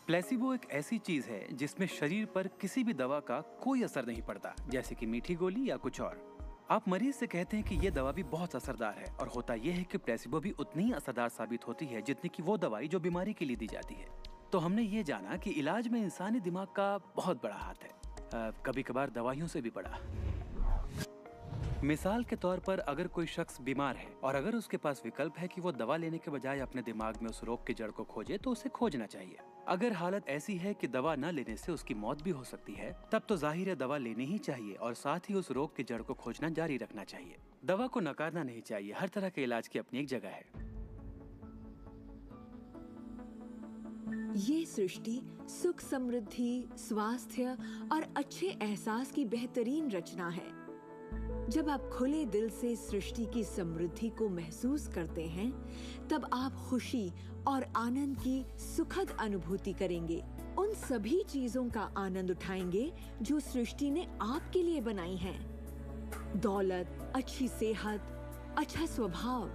प्लेसिबो एक ऐसी चीज है जिसमें शरीर पर किसी भी दवा का कोई असर नहीं पड़ता, जैसे कि मीठी गोली या कुछ और। आप मरीज से कहते हैं कि ये दवा भी बहुत असरदार है, और होता यह है कि प्लेसिबो भी उतनी ही असरदार साबित होती है जितनी कि वो दवाई जो बीमारी के लिए दी जाती है। तो हमने ये जाना कि इलाज में इंसानी दिमाग का बहुत बड़ा हाथ है, कभी कभार दवाइयों से भी बड़ा। मिसाल के तौर पर अगर कोई शख्स बीमार है और अगर उसके पास विकल्प है कि वो दवा लेने के बजाय अपने दिमाग में उस रोग की जड़ को खोजे, तो उसे खोजना चाहिए। अगर हालत ऐसी है कि दवा न लेने से उसकी मौत भी हो सकती है, तब तो जाहिर है दवा लेनी ही चाहिए और साथ ही उस रोग की जड़ को खोजना जारी रखना चाहिए। दवा को नकारना नहीं चाहिए। हर तरह के इलाज की अपनी एक जगह है। ये सृष्टि सुख, समृद्धि, स्वास्थ्य और अच्छे एहसास की बेहतरीन रचना है। जब आप खुले दिल से सृष्टि की समृद्धि को महसूस करते हैं, तब आप खुशी और आनंद की सुखद अनुभूति करेंगे। उन सभी चीजों का आनंद उठाएंगे जो सृष्टि ने आपके लिए बनाई हैं। दौलत, अच्छी सेहत, अच्छा स्वभाव।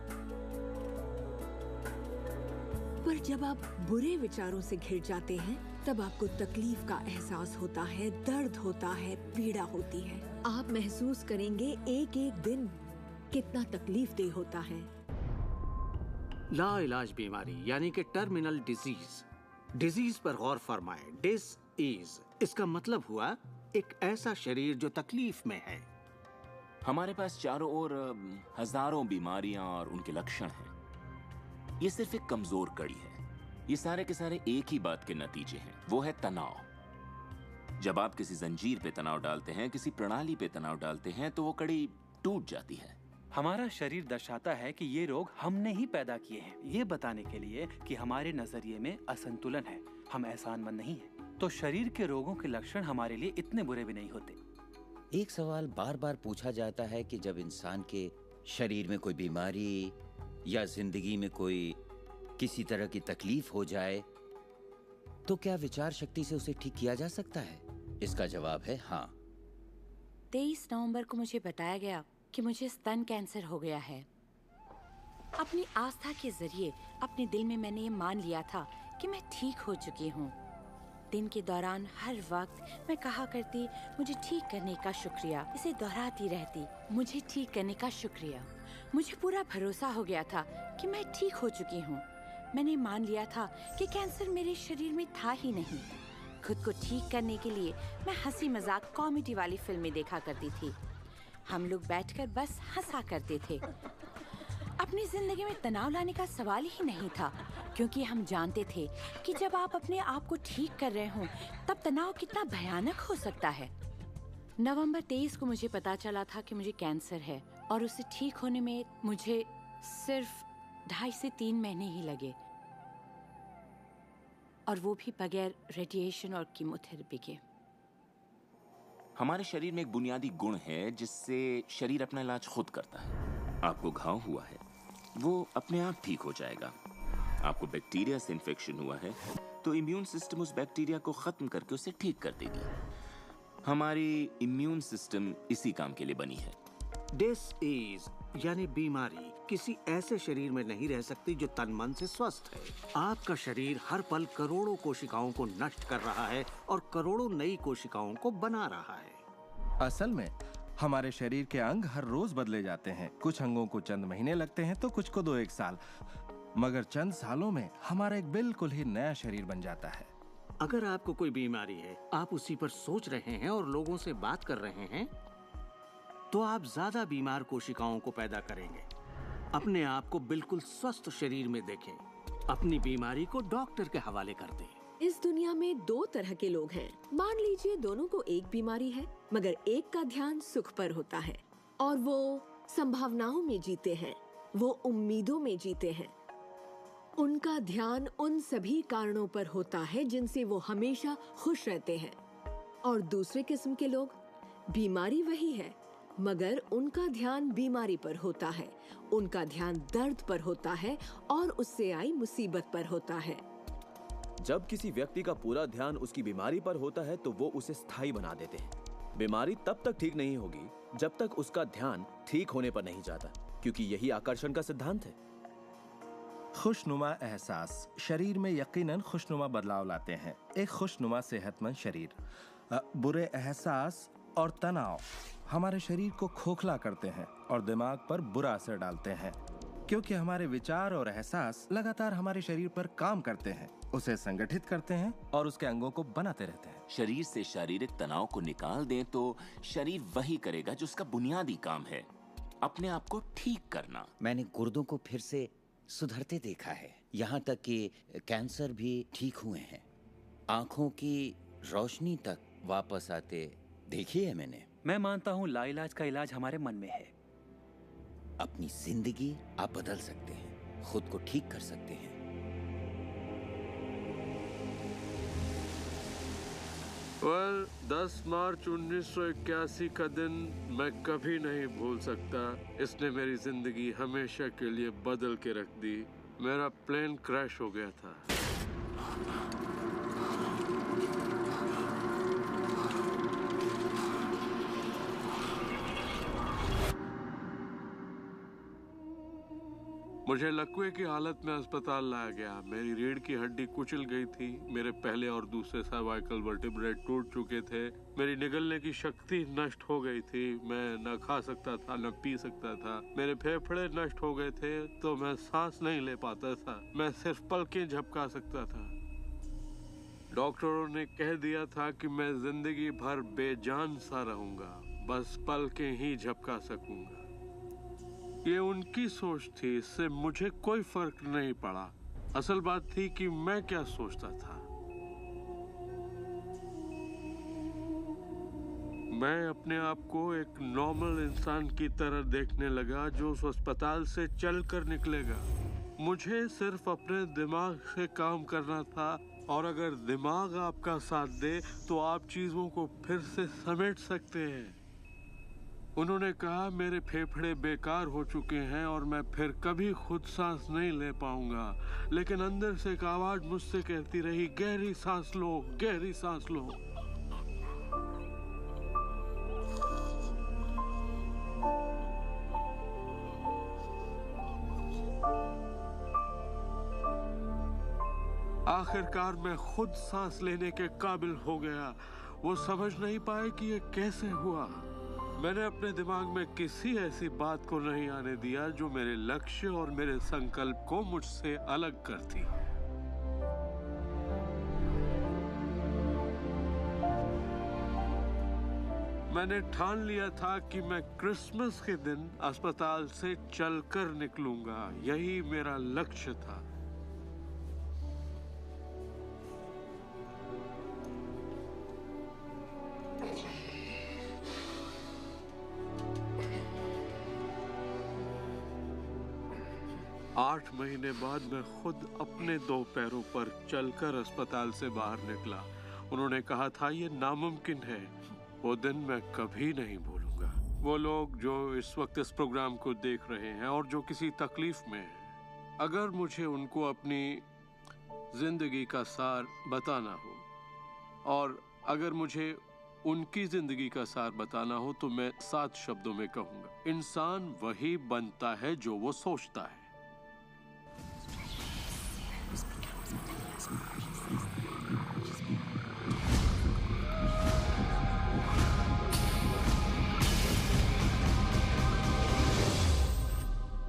पर जब आप बुरे विचारों से घिर जाते हैं, तब आपको तकलीफ का एहसास होता है, दर्द होता है, पीड़ा होती है। आप महसूस करेंगे एक एक दिन कितना तकलीफदेह होता है। लाइलाज बीमारी यानी कि टर्मिनल डिजीज पर गौर फरमाएं। डिस इसका मतलब हुआ एक ऐसा शरीर जो तकलीफ में है। हमारे पास चारों ओर हजारों बीमारियां और उनके लक्षण हैं। ये सिर्फ एक कमजोर कड़ी है। ये सारे के सारे एक ही बात के नतीजे हैं, वो है तनाव। जब आप किसी जंजीर पे तनाव डालते हैं, किसी प्रणाली पे तनाव डालते हैं, तो वो कड़ी टूट जाती है। हमारा शरीर दर्शाता है कि ये रोग हमने ही पैदा किए हैं, ये बताने के लिए कि हमारे नजरिए में असंतुलन है, हम एहसानमंद नहीं हैं। तो शरीर के रोगों के लक्षण हमारे लिए इतने बुरे भी नहीं होते। एक सवाल बार बार पूछा जाता है कि जब इंसान के शरीर में कोई बीमारी या जिंदगी में कोई किसी तरह की तकलीफ हो जाए, तो क्या विचार शक्ति से उसे ठीक किया जा सकता है? इसका जवाब है हाँ। 23 नवंबर को मुझे बताया गया कि मुझे स्तन कैंसर हो गया है। अपनी आस्था के जरिए अपने दिल में मैंने ये मान लिया था कि मैं ठीक हो चुकी हूँ। दिन के दौरान हर वक्त मैं कहा करती, मुझे ठीक करने का शुक्रिया। इसे दोहराती रहती, मुझे ठीक करने का शुक्रिया। मुझे पूरा भरोसा हो गया था कि मैं ठीक हो चुकी हूँ। मैंने मान लिया था कि कैंसर मेरे शरीर में था ही नहीं। खुद को ठीक करने के लिए मैं हंसी मजाक कॉमेडी वाली फिल्में देखा करती थी। हम लोग बैठकर बस हंसा करते थे। अपनी जिंदगी में तनाव लाने का सवाल ही नहीं था, क्योंकि हम जानते थे कि जब आप अपने आप को ठीक कर रहे हों, तब तनाव कितना भयानक हो सकता है। नवंबर 23 को मुझे पता चला था कि मुझे कैंसर है, और उसे ठीक होने में मुझे सिर्फ 2.5 से 3 महीने ही लगे, और वो भी बगैर रेडिएशन और कीमोथेरेपी के। हमारे शरीर में एक बुनियादी गुण है जिससे शरीर अपना इलाज खुद करता है। आपको घाव हुआ है, वो अपने आप ठीक हो जाएगा। आपको बैक्टीरिया से इन्फेक्शन हुआ है, तो इम्यून सिस्टम उस बैक्टीरिया को खत्म करके उसे ठीक कर देगी। हमारी इम्यून सिस्टम इसी काम के लिए बनी है। डिसीज यानी बीमारी किसी ऐसे शरीर में नहीं रह सकती जो तन मन से स्वस्थ है। आपका शरीर हर पल करोड़ों कोशिकाओं को नष्ट कर रहा है और करोड़ों नई कोशिकाओं को बना रहा है। असल में हमारे शरीर के अंग हर रोज बदले जाते हैं। कुछ अंगों को चंद महीने लगते हैं तो कुछ को 2-1 साल, मगर चंद सालों में हमारा एक बिल्कुल ही नया शरीर बन जाता है। अगर आपको कोई बीमारी है, आप उसी पर सोच रहे हैं और लोगों से बात कर रहे हैं, तो आप ज्यादा बीमार कोशिकाओं को पैदा करेंगे। अपने आप को बिल्कुल स्वस्थ शरीर में देखें। अपनी बीमारी को डॉक्टर के हवाले कर दें। इस दुनिया में दो तरह के लोग हैं। मान लीजिए दोनों को एक बीमारी है, मगर एक का ध्यान सुख पर होता है और वो संभावनाओं में जीते हैं, वो उम्मीदों में जीते हैं। उनका ध्यान उन सभी कारणों पर होता है जिनसे वो हमेशा खुश रहते हैं। और दूसरे किस्म के लोग, बीमारी वही है मगर उनका ध्यान बीमारी पर होता है, उनका ध्यान दर्द पर होता है और उससे आई मुसीबत पर होता है। जब किसी व्यक्ति का पूरा ध्यान उसकी बीमारी पर होता है तो वो उसे स्थायी बना देते हैं। बीमारी तब तक ठीक नहीं होगी जब तक उसका ध्यान ठीक होने पर नहीं जाता, क्योंकि यही आकर्षण का सिद्धांत है। खुशनुमा एहसास शरीर में यकीनन खुशनुमा बदलाव लाते हैं। एक खुशनुमा सेहतमंद शरीर। बुरे एहसास और तनाव हमारे शरीर को खोखला करते हैं और दिमाग पर बुरा असर डालते हैं, क्योंकि हमारे विचार और एहसास लगातार हमारे शरीर पर काम करते हैं, उसे संगठित करते हैं और उसके अंगों को बनाते रहते हैं। शरीर से शारीरिक तनाव को निकाल दें तो शरीर वही करेगा जो उसका बुनियादी काम है, अपने आप को ठीक करना। मैंने गुर्दों को फिर से सुधरते देखा है, यहाँ तक कि कैंसर भी ठीक हुए हैं। आंखों की रोशनी तक वापस आते देखी है मैंने। मैं मानता हूँ लाइलाज का इलाज हमारे मन में है। अपनी जिंदगी आप बदल सकते हैं, खुद को ठीक कर सकते हैं। well, 10 मार्च 1981 का दिन मैं कभी नहीं भूल सकता। इसने मेरी जिंदगी हमेशा के लिए बदल के रख दी। मेरा प्लेन क्रैश हो गया था। मुझे लकवे की हालत में अस्पताल लाया गया। मेरी रीढ़ की हड्डी कुचल गई थी। मेरे पहले और दूसरे सर्वाइकल वर्टिब्रे टूट चुके थे। मेरी निगलने की शक्ति नष्ट हो गई थी। मैं न खा सकता था न पी सकता था। मेरे फेफड़े नष्ट हो गए थे तो मैं सांस नहीं ले पाता था। मैं सिर्फ पलकें झपका सकता था। डॉक्टरों ने कह दिया था कि मैं जिंदगी भर बेजान सा रहूंगा, बस पलकें ही झपका सकूंगा। ये उनकी सोच थी, इससे मुझे कोई फर्क नहीं पड़ा। असल बात थी कि मैं क्या सोचता था। मैं अपने आप को एक नॉर्मल इंसान की तरह देखने लगा जो उस अस्पताल से चलकर निकलेगा। मुझे सिर्फ अपने दिमाग से काम करना था, और अगर दिमाग आपका साथ दे तो आप चीजों को फिर से समेट सकते हैं। उन्होंने कहा मेरे फेफड़े बेकार हो चुके हैं और मैं फिर कभी खुद सांस नहीं ले पाऊंगा, लेकिन अंदर से एक आवाज मुझसे कहती रही, गहरी सांस लो, गहरी सांस लो। आखिरकार मैं खुद सांस लेने के काबिल हो गया। वो समझ नहीं पाए कि ये कैसे हुआ। मैंने अपने दिमाग में किसी ऐसी बात को नहीं आने दिया जो मेरे लक्ष्य और मेरे संकल्प को मुझसे अलग करती। मैंने ठान लिया था कि मैं क्रिसमस के दिन अस्पताल से चलकर निकलूंगा। यही मेरा लक्ष्य था। आठ महीने बाद मैं खुद अपने 2 पैरों पर चलकर अस्पताल से बाहर निकला। उन्होंने कहा था ये नामुमकिन है। वो दिन मैं कभी नहीं भूलूंगा। वो लोग जो इस वक्त इस प्रोग्राम को देख रहे हैं और जो किसी तकलीफ में हैं, अगर मुझे उनको अपनी जिंदगी का सार बताना हो और अगर मुझे उनकी जिंदगी का सार बताना हो तो मैं 7 शब्दों में कहूंगा, इंसान वही बनता है जो वो सोचता है।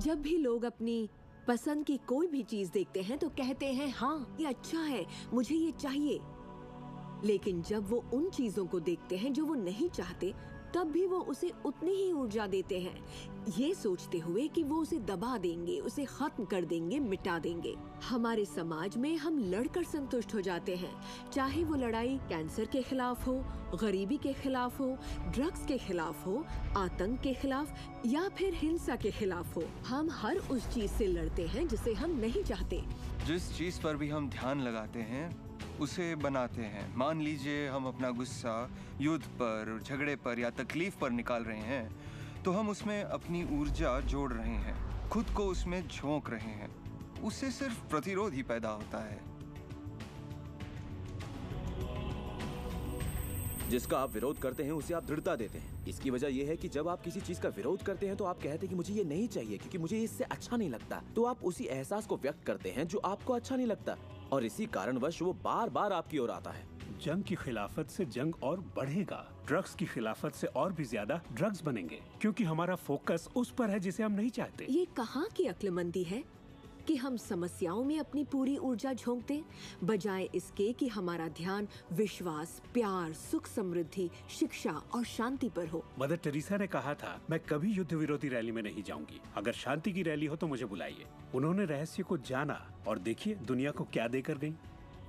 जब भी लोग अपनी पसंद की कोई भी चीज देखते हैं तो कहते हैं हाँ ये अच्छा है, मुझे ये चाहिए। लेकिन जब वो उन चीजों को देखते हैं जो वो नहीं चाहते, तब भी वो उसे उतनी ही ऊर्जा देते हैं, ये सोचते हुए कि वो उसे दबा देंगे, उसे खत्म कर देंगे, मिटा देंगे। हमारे समाज में हम लड़कर संतुष्ट हो जाते हैं, चाहे वो लड़ाई कैंसर के खिलाफ हो, गरीबी के खिलाफ हो, ड्रग्स के खिलाफ हो, आतंक के खिलाफ या फिर हिंसा के खिलाफ हो। हम हर उस चीज से लड़ते हैं जिसे हम नहीं चाहते। जिस चीज पर भी हम ध्यान लगाते हैं उसे बनाते हैं। मान लीजिए हम अपना गुस्सा युद्ध पर, झगड़े पर या तकलीफ पर निकाल रहे हैं, तो हम उसमें अपनी ऊर्जा जोड़ रहे हैं, खुद को उसमें झोंक रहे हैं। उससे सिर्फ प्रतिरोध ही पैदा होता है। जिसका आप विरोध करते हैं उसे आप दृढ़ता देते हैं। इसकी वजह यह है कि जब आप किसी चीज का विरोध करते हैं तो आप कहते हैं कि मुझे ये नहीं चाहिए क्योंकि मुझे इससे अच्छा नहीं लगता, तो आप उसी एहसास को व्यक्त करते हैं जो आपको अच्छा नहीं लगता, और इसी कारणवश वो बार बार आपकी ओर आता है। जंग की खिलाफत से जंग और बढ़ेगा, ड्रग्स की खिलाफत से और भी ज्यादा ड्रग्स बनेंगे, क्योंकि हमारा फोकस उस पर है जिसे हम नहीं चाहते। ये कहाँ की अक्लमंदी है कि हम समस्याओं में अपनी पूरी ऊर्जा झोंक दें, बजाय इसके कि हमारा ध्यान विश्वास, प्यार, सुख, समृद्धि, शिक्षा और शांति पर हो। मदर टेरेसा ने कहा था, मैं कभी युद्ध विरोधी रैली में नहीं जाऊंगी, अगर शांति की रैली हो तो मुझे बुलाइए। उन्होंने रहस्य को जाना और देखिए दुनिया को क्या देकर गई।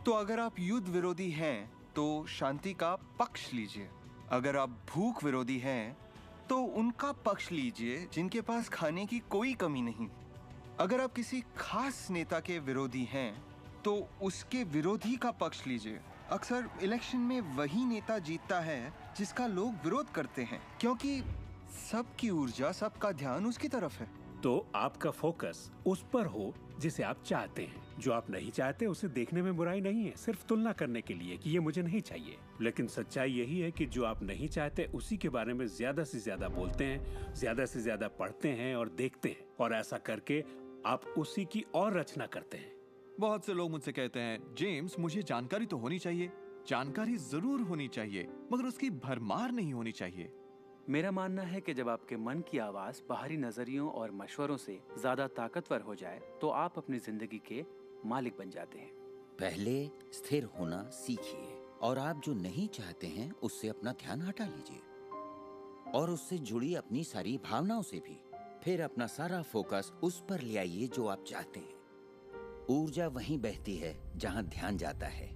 तो अगर आप युद्ध विरोधी हैं तो शांति का पक्ष लीजिए, अगर आप भूख विरोधी हैं तो उनका पक्ष लीजिए जिनके पास खाने की कोई कमी नहीं। अगर आप किसी खास नेता के विरोधी हैं तो उसके विरोधी का पक्ष लीजिए। अक्सर इलेक्शन में वही नेता जीतता है जिसका लोग विरोध करते हैं, क्योंकि सबकी ऊर्जा, सबका ध्यान उसकी तरफ है। तो आपका फोकस उस पर हो जिसे आप चाहते हैं। जो आप नहीं चाहते उसे देखने में बुराई नहीं है, सिर्फ तुलना करने के लिए कि ये मुझे नहीं चाहिए। लेकिन सच्चाई यही है कि जो आप नहीं चाहते उसी के बारे में ज्यादा से ज्यादा बोलते हैं, ज्यादा से ज्यादा पढ़ते हैं और देखते हैं, और ऐसा करके आप उसी की और रचना करते हैं। बहुत से लोग मुझसे कहते हैं, जेम्स मुझे जानकारी तो होनी चाहिए। जानकारी जरूर होनी चाहिए, मगर उसकी भरमार नहीं होनी चाहिए। मेरा मानना है कि जब आपके मन की आवाज बाहरी नजरियों और मशवरों से ज्यादा ताकतवर हो जाए तो आप अपनी जिंदगी के मालिक बन जाते हैं। पहले स्थिर होना सीखिए और आप जो नहीं चाहते हैं उससे अपना ध्यान हटा लीजिए और उससे जुड़ी अपनी सारी भावनाओं से भी। फिर अपना सारा फोकस उस पर ले आइए जो आप चाहते हैं। ऊर्जा वहीं बहती है जहां ध्यान जाता है।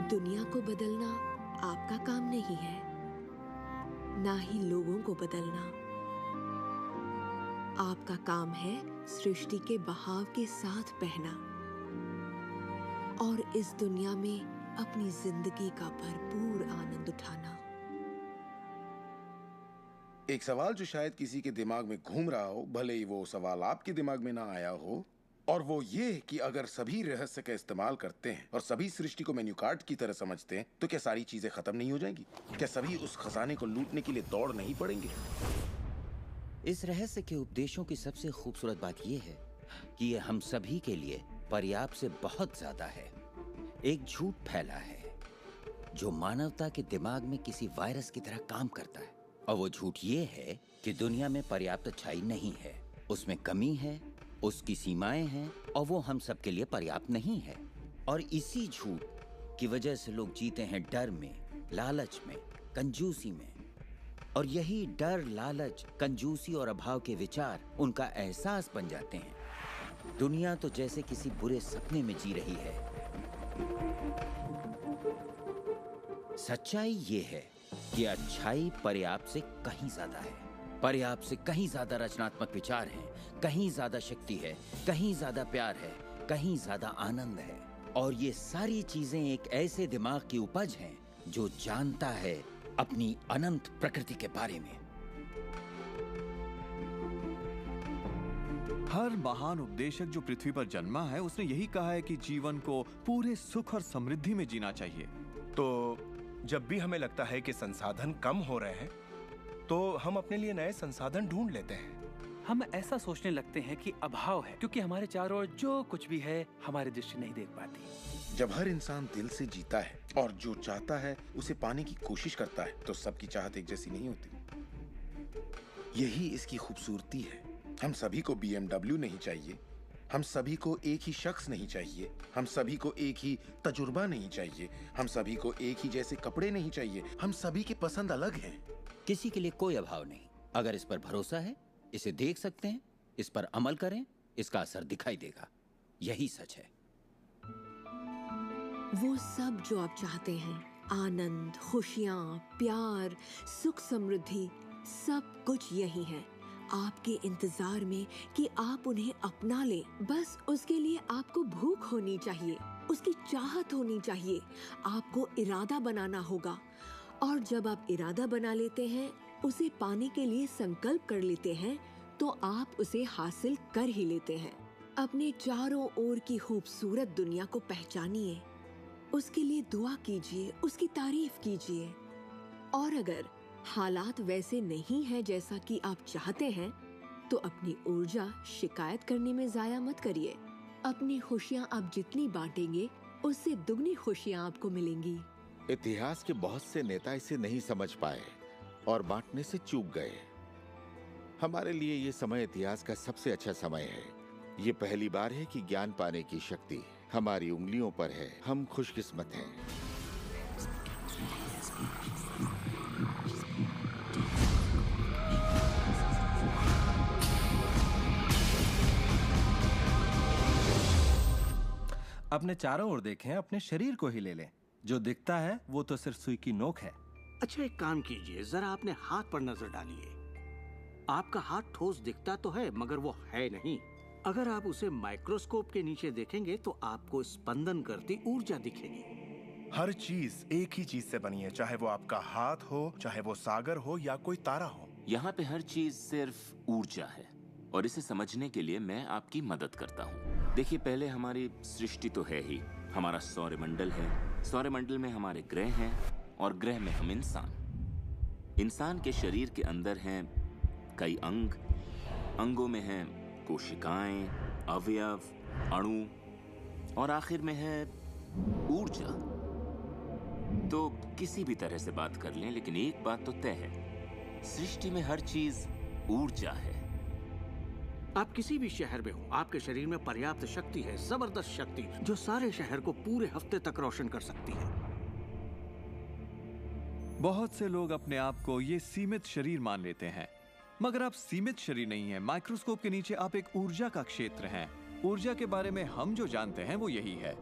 दुनिया को बदलना आपका काम नहीं है, ना ही लोगों को बदलना। आपका काम है सृष्टि के बहाव के साथ बहना और इस दुनिया में अपनी जिंदगी का भरपूर आनंद उठाना। एक सवाल जो शायद किसी के दिमाग में घूम रहा हो, भले ही वो सवाल आपके दिमाग में ना आया हो, और वो ये कि अगर सभी रहस्य का इस्तेमाल करते हैं और सभी सृष्टि को मेन्यू कार्ड की तरह समझते हैं तो क्या सारी चीजें खत्म नहीं हो जाएंगी? क्या सभी उस खजाने को लूटने के लिए दौड़ नहीं पड़ेंगे? इस रहस्य के उपदेशों की सबसे खूबसूरत बात यह है कि ये हम सभी के लिए पर्याप्त से बहुत ज्यादा है। एक झूठ फैला है जो मानवता के दिमाग में किसी वायरस की तरह काम करता है, और वो झूठ ये है कि दुनिया में पर्याप्त अच्छाई नहीं है, उसमें कमी है, उसकी सीमाएं हैं और वो हम सब के लिए पर्याप्त नहीं है। और इसी झूठ की वजह से लोग जीते हैं डर में, लालच में, कंजूसी में। और यही डर, लालच, कंजूसी और अभाव के विचार उनका एहसास बन जाते हैं। दुनिया तो जैसे किसी बुरे सपने में जी रही है। सच्चाई ये है कि अच्छाई पर्याप्त से कहीं ज्यादा है। पर्याप्त से कहीं ज्यादा रचनात्मक विचार हैं, कहीं ज्यादा शक्ति है, कहीं ज्यादा प्यार है, कहीं ज्यादा आनंद है। और ये सारी चीजें एक ऐसे दिमाग की उपज हैं जो जानता है अपनी अनंत प्रकृति के बारे में। हर महान उपदेशक जो पृथ्वी पर जन्मा है उसने यही कहा है कि जीवन को पूरे सुख और समृद्धि में जीना चाहिए। तो जब भी हमें लगता है कि संसाधन कम हो रहे हैं तो हम अपने लिए नए संसाधन ढूंढ लेते हैं। हम ऐसा सोचने लगते हैं कि अभाव है क्योंकि हमारे चारों ओर जो कुछ भी है हमारी दृष्टि नहीं देख पाती। जब हर इंसान दिल से जीता है और जो चाहता है उसे पाने की कोशिश करता है तो सबकी चाहत एक जैसी नहीं होती। यही इसकी खूबसूरती है। हम सभी को BMW नहीं चाहिए, हम सभी को एक ही शख्स नहीं चाहिए, हम सभी को एक ही तजुर्बा नहीं चाहिए, हम सभी को एक ही जैसे कपड़े नहीं चाहिए, हम सभी की पसंद अलग हैं। किसी के लिए कोई अभाव नहीं। अगर इस पर भरोसा है, इसे देख सकते हैं, इस पर अमल करें, इसका असर दिखाई देगा। यही सच है। वो सब जो आप चाहते हैं, आनंद, खुशियाँ, प्यार, सुख, समृद्धि, सब कुछ यही है, आपके इंतजार में कि आप उन्हें अपना लें। बस उसके लिए आपको भूख होनी चाहिए, उसकी चाहत होनी चाहिए, आपको इरादा बनाना होगा। और जब आप इरादा बना लेते हैं, उसे पाने के लिए संकल्प कर लेते हैं, तो आप उसे हासिल कर ही लेते हैं। अपने चारों ओर की खूबसूरत दुनिया को पहचानिए, उसके लिए दुआ कीजिए, उसकी तारीफ कीजिए। और अगर हालात वैसे नहीं है जैसा कि आप चाहते हैं, तो अपनी ऊर्जा शिकायत करने में जाया मत करिए। अपनी खुशियाँ आप जितनी बांटेंगे, उससे दुगनी खुशियाँ आपको मिलेंगी। इतिहास के बहुत से नेता इसे नहीं समझ पाए और बांटने से चूक गए। हमारे लिए ये समय इतिहास का सबसे अच्छा समय है। ये पहली बार है कि ज्ञान पाने की शक्ति हमारी उंगलियों पर है। हम खुशकिस्मत हैं। अपने चारों ओर देखें, अपने शरीर को ही ले लें। जो दिखता है वो तो सिर्फ सुई की नोक है। अच्छा, एक काम कीजिए, जरा अपने हाथ पर नजर डालिए। आपका हाथ ठोस दिखता तो है, मगर वो है नहीं। अगर आप उसे माइक्रोस्कोप के नीचे देखेंगे तो आपको स्पंदन करती ऊर्जा दिखेगी। हर चीज एक ही चीज से बनी है, चाहे वो आपका हाथ हो, चाहे वो सागर हो या कोई तारा हो। यहाँ पे हर चीज सिर्फ ऊर्जा है, और इसे समझने के लिए मैं आपकी मदद करता हूँ। देखिए, पहले हमारी सृष्टि तो है ही, हमारा सौरमंडल है, सौरमंडल में हमारे ग्रह हैं, और ग्रह में हम इंसान के शरीर के अंदर हैं कई अंग, अंगों में हैं कोशिकाएं, अवयव, अणु, और आखिर में है ऊर्जा। तो किसी भी तरह से बात कर लें, लेकिन एक बात तो तय है, सृष्टि में हर चीज ऊर्जा है। आप किसी भी शहर में हो, आपके शरीर में पर्याप्त शक्ति है, जबरदस्त शक्ति, जो सारे शहर को पूरे हफ्ते तक रोशन कर सकती है। बहुत से लोग अपने आप को ये सीमित शरीर मान लेते हैं, मगर आप सीमित शरीर नहीं हैं। माइक्रोस्कोप के नीचे आप एक ऊर्जा का क्षेत्र हैं। ऊर्जा के बारे में हम जो जानते हैं वो यही है।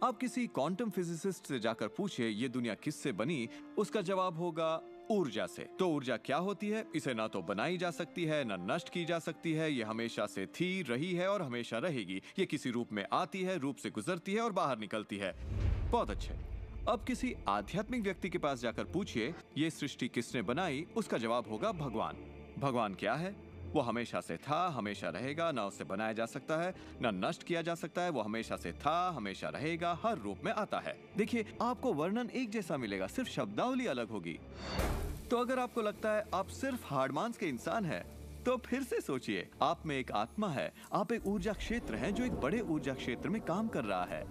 आप किसी क्वांटम फिजिसिस्ट से जाकर पूछिए ये दुनिया किससे बनी, उसका जवाब होगा ऊर्जा से। तो ऊर्जा क्या होती है? इसे ना तो बनाई जा सकती है, ना नष्ट की जा सकती है। ये हमेशा से थी, रही है और हमेशा रहेगी। ये किसी रूप में आती है, रूप से गुजरती है और बाहर निकलती है। बहुत अच्छे। अब किसी आध्यात्मिक व्यक्ति के पास जाकर पूछिए ये सृष्टि किसने बनाई, उसका जवाब होगा भगवान। भगवान क्या है? वो हमेशा से था, हमेशा रहेगा, ना उसे बनाया जा सकता है, ना नष्ट किया जा सकता है। वो हमेशा से था, हमेशा रहेगा, हर रूप में आता है। देखिए, आपको वर्णन एक जैसा मिलेगा, सिर्फ शब्दावली अलग होगी। तो अगर आपको लगता है आप सिर्फ हार्ड मांस के इंसान हैं, तो फिर से सोचिए, आप में एक आत्मा है, आप एक ऊर्जा क्षेत्र हैं जो एक बड़े ऊर्जा क्षेत्र में काम कर रहा है।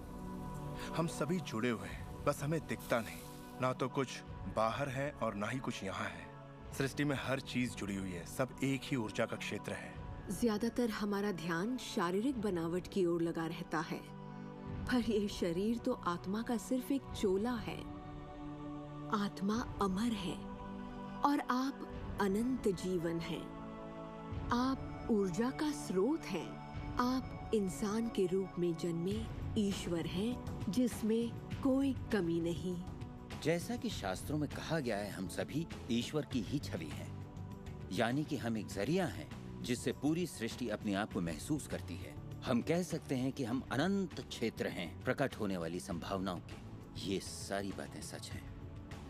हम सभी जुड़े हुए हैं, बस हमें दिखता नहीं। ना तो कुछ बाहर है और ना ही कुछ यहाँ है। सृष्टि में हर चीज जुड़ी हुई है, सब एक ही ऊर्जा का क्षेत्र है। ज्यादातर हमारा ध्यान शारीरिक बनावट की ओर लगा रहता है, पर ये शरीर तो आत्मा का सिर्फ एक चोला है। आत्मा अमर है और आप अनंत जीवन हैं। आप ऊर्जा का स्रोत हैं। आप इंसान के रूप में जन्मे ईश्वर हैं, जिसमें कोई कमी नहीं। जैसा कि शास्त्रों में कहा गया है, हम सभी ईश्वर की ही छवि हैं। यानी कि हम एक जरिया हैं जिससे पूरी सृष्टि अपने आप को महसूस करती है। हम कह सकते हैं कि हम अनंत क्षेत्र हैं प्रकट होने वाली संभावनाओं के। ये सारी बातें सच हैं।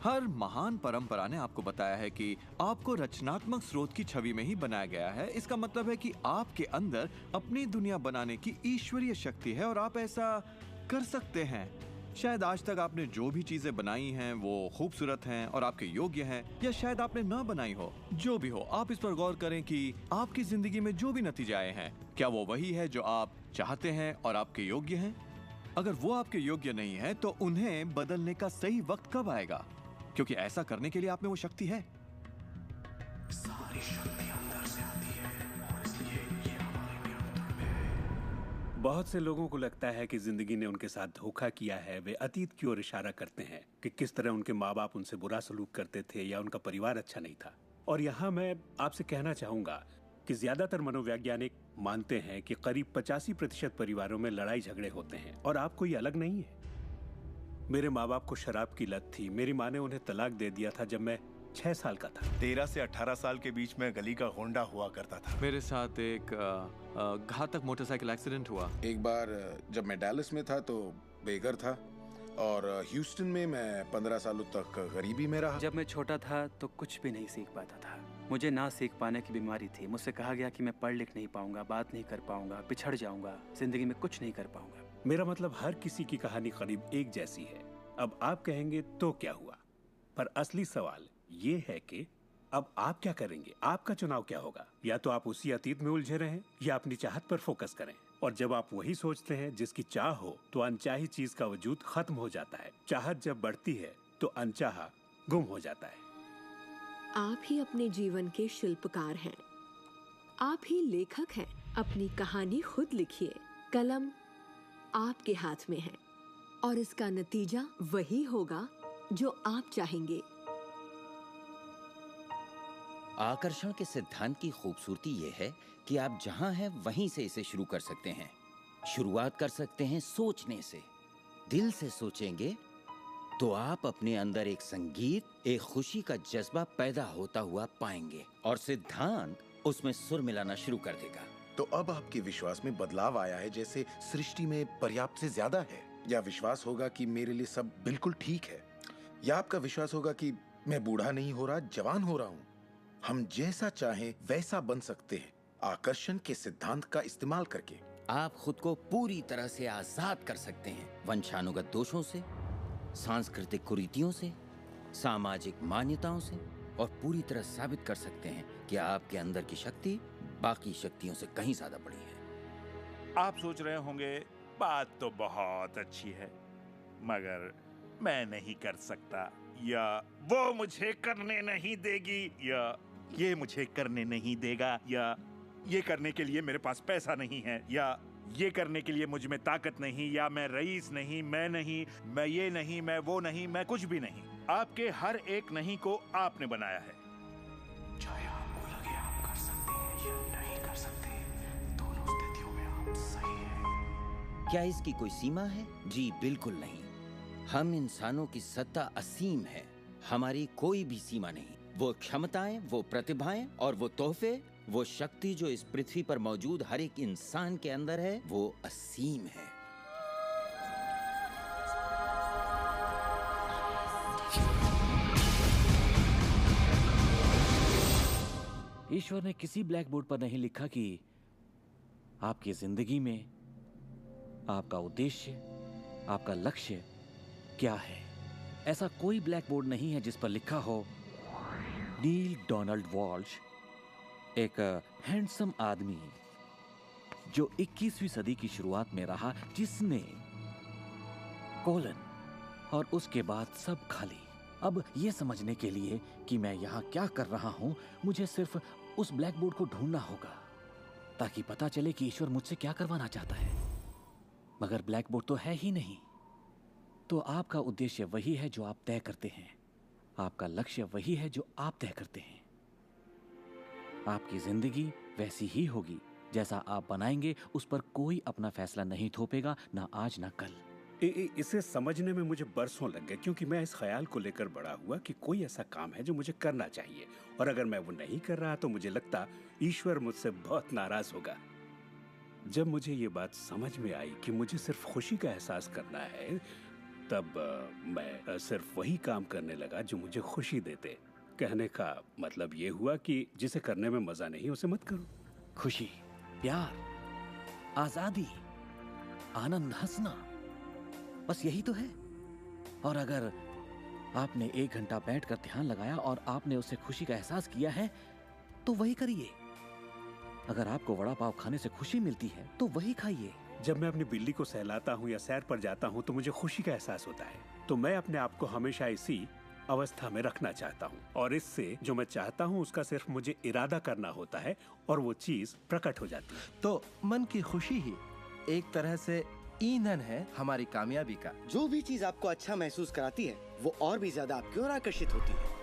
हर महान परंपरा ने आपको बताया है कि आपको रचनात्मक स्रोत की छवि में ही बनाया गया है। इसका मतलब है कि आपके अंदर अपनी दुनिया बनाने की ईश्वरीय शक्ति है और आप ऐसा कर सकते हैं। शायद आज तक आपने जो भी चीजें बनाई हैं वो खूबसूरत हैं और आपके योग्य हैं, या शायद आपने न बनाई हो। जो भी हो, आप इस पर गौर करें कि आपकी जिंदगी में जो भी नतीजे आए हैं, क्या वो वही है जो आप चाहते हैं और आपके योग्य हैं? अगर वो आपके योग्य नहीं है तो उन्हें बदलने का सही वक्त कब आएगा? क्योंकि ऐसा करने के लिए आप में वो शक्ति है। सारी शक्ति अंदर से आती है और इसलिए ये हमारे नियंत्रण में है। बहुत से लोगों को लगता है कि जिंदगी ने उनके साथ धोखा किया है। वे अतीत की ओर इशारा करते हैं कि किस तरह उनके माँ बाप उनसे बुरा सलूक करते थे या उनका परिवार अच्छा नहीं था। और यहाँ मैं आपसे कहना चाहूंगा कि ज्यादातर मनोवैज्ञानिक मानते हैं कि करीब 85% परिवारों में लड़ाई झगड़े होते हैं और आप कोई अलग नहीं है। मेरे माँ बाप को शराब की लत थी। मेरी माँ ने उन्हें तलाक दे दिया था जब मैं 6 साल का था। 13 से 18 साल के बीच में गली का होंडा हुआ करता था। मेरे साथ एक घातक मोटरसाइकिल एक्सीडेंट हुआ। एक बार जब मैं डैलस में था तो बेघर था और ह्यूस्टन में मैं 15 सालों तक गरीबी में रहा। जब मैं छोटा था तो कुछ भी नहीं सीख पाता था। मुझे ना सीख पाने की बीमारी थी। मुझसे कहा गया कि मैं पढ़ लिख नहीं पाऊंगा, बात नहीं कर पाऊंगा, पिछड़ जाऊंगा, जिंदगी में कुछ नहीं कर पाऊंगा। मेरा मतलब हर किसी की कहानी करीब एक जैसी है। अब आप कहेंगे तो क्या हुआ, पर असली सवाल ये है कि अब आप क्या करेंगे? आपका चुनाव क्या होगा? या तो आप उसी अतीत में उलझे रहें या अपनी चाहत पर फोकस करें। और जब आप वही सोचते हैं जिसकी चाह हो तो अनचाही चीज का वजूद खत्म हो जाता है। चाहत जब बढ़ती है तो अनचाहा गुम हो जाता है। आप ही अपने जीवन के शिल्पकार हैं, आप ही लेखक हैं। अपनी कहानी खुद लिखिए। कलम आपके हाथ में है और इसका नतीजा वही होगा जो आप चाहेंगे। आकर्षण के सिद्धांत की खूबसूरती यह है कि आप जहां हैं वहीं से इसे शुरू कर सकते हैं। शुरुआत कर सकते हैं सोचने से। दिल से सोचेंगे तो आप अपने अंदर एक संगीत, एक खुशी का जज्बा पैदा होता हुआ पाएंगे और सिद्धांत उसमें सुर मिलाना शुरू कर देगा। तो अब आपके विश्वास में बदलाव आया है, जैसे सृष्टि में पर्याप्त से ज्यादा है, या विश्वास होगा कि मेरे लिए सब बिल्कुल ठीक है, या आपका विश्वास होगा कि मैं बूढ़ा नहीं हो रहा, जवान हो रहा हूँ। हम जैसा चाहें वैसा बन सकते हैं आकर्षण के सिद्धांत का इस्तेमाल करके। आप खुद को पूरी तरह से आजाद कर सकते हैं वंशानुगत दोषों से, सांस्कृतिक कुरीतियों से, सामाजिक मान्यताओं से, और पूरी तरह साबित कर सकते हैं कि आपके अंदर की शक्ति बाकी शक्तियों से कहीं ज्यादा बड़ी है। आप सोच रहे होंगे बात तो बहुत अच्छी है, मगर मैं नहीं कर सकता, या वो मुझे करने नहीं देगी, या ये मुझे करने नहीं देगा, या ये करने के लिए मेरे पास पैसा नहीं है, या ये करने के लिए मुझ में ताकत नहीं, या मैं रईस नहीं, मैं नहीं, मैं ये नहीं, मैं वो नहीं, मैं कुछ भी नहीं। आपके हर एक नहीं को आपने बनाया है। चाहे आपको लगे आप कर सकते हैं या नहीं कर सकते, दोनों स्थितियों में आप सही हैं। क्या इसकी कोई सीमा है? जी बिल्कुल नहीं। हम इंसानों की सत्ता असीम है, हमारी कोई भी सीमा नहीं। वो क्षमताएं, वो प्रतिभाएं और वो तोहफे, वो शक्ति जो इस पृथ्वी पर मौजूद हर एक इंसान के अंदर है, वो असीम है। ईश्वर ने किसी ब्लैक बोर्ड पर नहीं लिखा कि आपकी जिंदगी में आपका उद्देश्य, आपका लक्ष्य क्या है। ऐसा कोई ब्लैक बोर्ड नहीं है जिस पर लिखा हो नील डोनाल्ड वॉल्श, एक हैंडसम आदमी जो 21वीं सदी की शुरुआत में रहा, जिसने कोलन और उसके बाद सब खाली। अब ये समझने के लिए कि मैं यहाँ क्या कर रहा हूँ, मुझे सिर्फ उस ब्लैक बोर्ड को ढूंढना होगा ताकि पता चले कि ईश्वर मुझसे क्या करवाना चाहता है। मगर ब्लैक बोर्ड तो है ही नहीं। तो आपका उद्देश्य वही है जो आप तय करते हैं, आपका लक्ष्य वही है जो आप तय करते हैं। आपकी जिंदगी वैसी ही होगी जैसा आप बनाएंगे, उस पर कोई अपना फैसला नहीं थोपेगा, ना आज ना कल। इसे समझने में मुझे बरसों लग गए, क्योंकि मैं इस ख्याल को लेकर बड़ा हुआ कि कोई ऐसा काम है जो मुझे करना चाहिए, और अगर मैं वो नहीं कर रहा तो मुझे लगता ईश्वर मुझसे बहुत नाराज होगा। जब मुझे ये बात समझ में आई कि मुझे सिर्फ खुशी का एहसास करना है, तब मैं सिर्फ वही काम करने लगा जो मुझे खुशी देते। कहने का मतलब ये हुआ कि जिसे करने में मजा नहीं उसे मत करो। खुशी, प्यार, आजादी, आनंद, हंसना, बस यही तो है। और अगर आपने 1 घंटा बैठकर ध्यान लगाया और आपने उससे खुशी का एहसास किया है तो वही करिए। अगर आपको वड़ा पाव खाने से खुशी मिलती है तो वही खाइए। जब मैं अपनी बिल्ली को सहलाता हूँ या सैर पर जाता हूँ तो मुझे खुशी का एहसास होता है। तो मैं अपने आप को हमेशा इसी अवस्था में रखना चाहता हूँ, और इससे जो मैं चाहता हूँ उसका सिर्फ मुझे इरादा करना होता है और वो चीज प्रकट हो जाती है। तो मन की खुशी ही एक तरह से ईंधन है हमारी कामयाबी का। जो भी चीज आपको अच्छा महसूस कराती है वो और भी ज्यादा आपकी ओर आकर्षित होती है।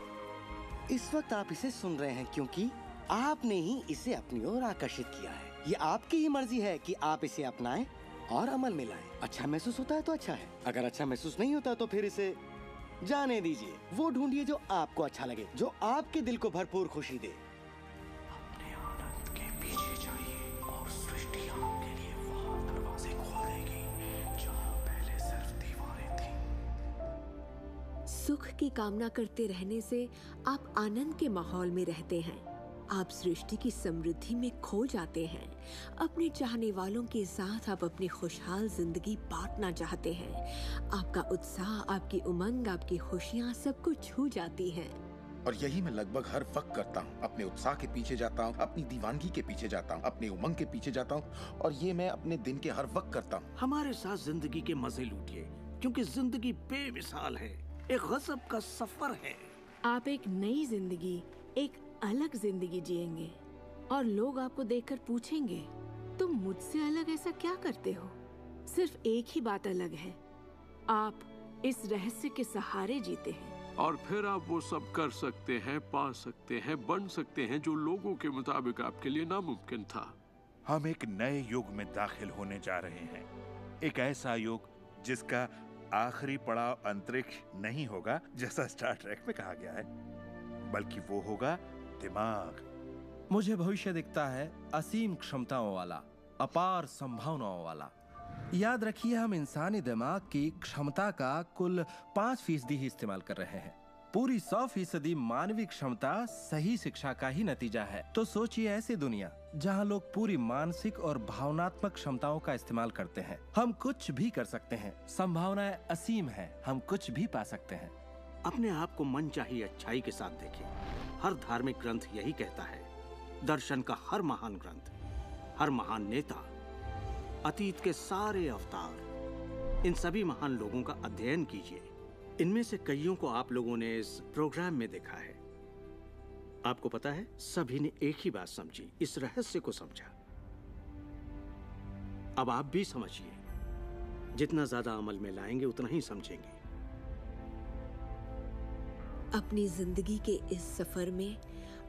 इस वक्त आप इसे सुन रहे हैं क्योंकि आपने ही इसे अपनी ओर आकर्षित किया है। ये आपकी ही मर्जी है कि आप इसे अपनाएं और अमल में लाएं। अच्छा महसूस होता है तो अच्छा है, अगर अच्छा महसूस नहीं होता तो फिर इसे जाने दीजिए। वो ढूंढिए जो आपको अच्छा लगे, जो आपके दिल को भरपूर खुशी दे। अपने आनंद के पीछे जाइए और सृष्टि आपके लिए वहां दरवाजे खोल देगी जहां पहले सिर्फ दीवारें थीं। सुख की कामना करते रहने से आप आनंद के माहौल में रहते हैं। आप सृष्टि की समृद्धि में खो जाते हैं। अपने चाहने वालों के साथ आप अपनी खुशहाल जिंदगी बांटना चाहते हैं। आपका उत्साह, आपकी उमंग, आपकी खुशियाँ सब कुछ छू जाती हैं। और यही मैं लगभग हर वक्त करता हूँ। अपने उत्साह के पीछे जाता हूँ, अपनी दीवानगी के पीछे जाता हूँ, अपनी उमंग के पीछे जाता हूँ, और ये मैं अपने दिन के हर वक्त करता हूँ। हमारे साथ जिंदगी के मजे लूटिए, क्योंकि जिंदगी बेमिसाल है, एक गजब का सफर है। आप एक नई जिंदगी, एक अलग जिंदगी जिएंगे और लोग आपको देखकर पूछेंगे, तुम मुझसे अलग ऐसा क्या करते हो? सिर्फ एक ही बात अलग है, आप इस रहस्य के सहारे जीते हैं। और फिर आप वो सब कर सकते हैं, पा सकते हैं, बन सकते हैं जो लोगों के मुताबिक आपके लिए नामुमकिन था। हम एक नए युग में दाखिल होने जा रहे हैं, एक ऐसा युग जिसका आखिरी पड़ाव अंतरिक्ष नहीं होगा जैसा स्टार ट्रेक में कहा गया है, बल्कि वो होगा दिमाग। मुझे भविष्य दिखता है असीम क्षमताओं वाला, अपार संभावनाओं वाला। याद रखिए, हम इंसानी दिमाग की क्षमता का कुल 5% ही इस्तेमाल कर रहे हैं। पूरी 100% मानवीय क्षमता सही शिक्षा का ही नतीजा है। तो सोचिए ऐसी दुनिया जहां लोग पूरी मानसिक और भावनात्मक क्षमताओं का इस्तेमाल करते हैं। हम कुछ भी कर सकते हैं, संभावनाएं असीम है, हम कुछ भी पा सकते हैं। अपने आप को मनचाही अच्छाई के साथ देखें। हर धार्मिक ग्रंथ यही कहता है। दर्शन का हर महान ग्रंथ, हर महान नेता, अतीत के सारे अवतार, इन सभी महान लोगों का अध्ययन कीजिए। इनमें से कईयों को आप लोगों ने इस प्रोग्राम में देखा है। आपको पता है, सभी ने एक ही बात समझी, इस रहस्य को समझा। अब आप भी समझिए। जितना ज्यादा अमल में लाएंगे उतना ही समझेंगे। अपनी जिंदगी के इस सफर में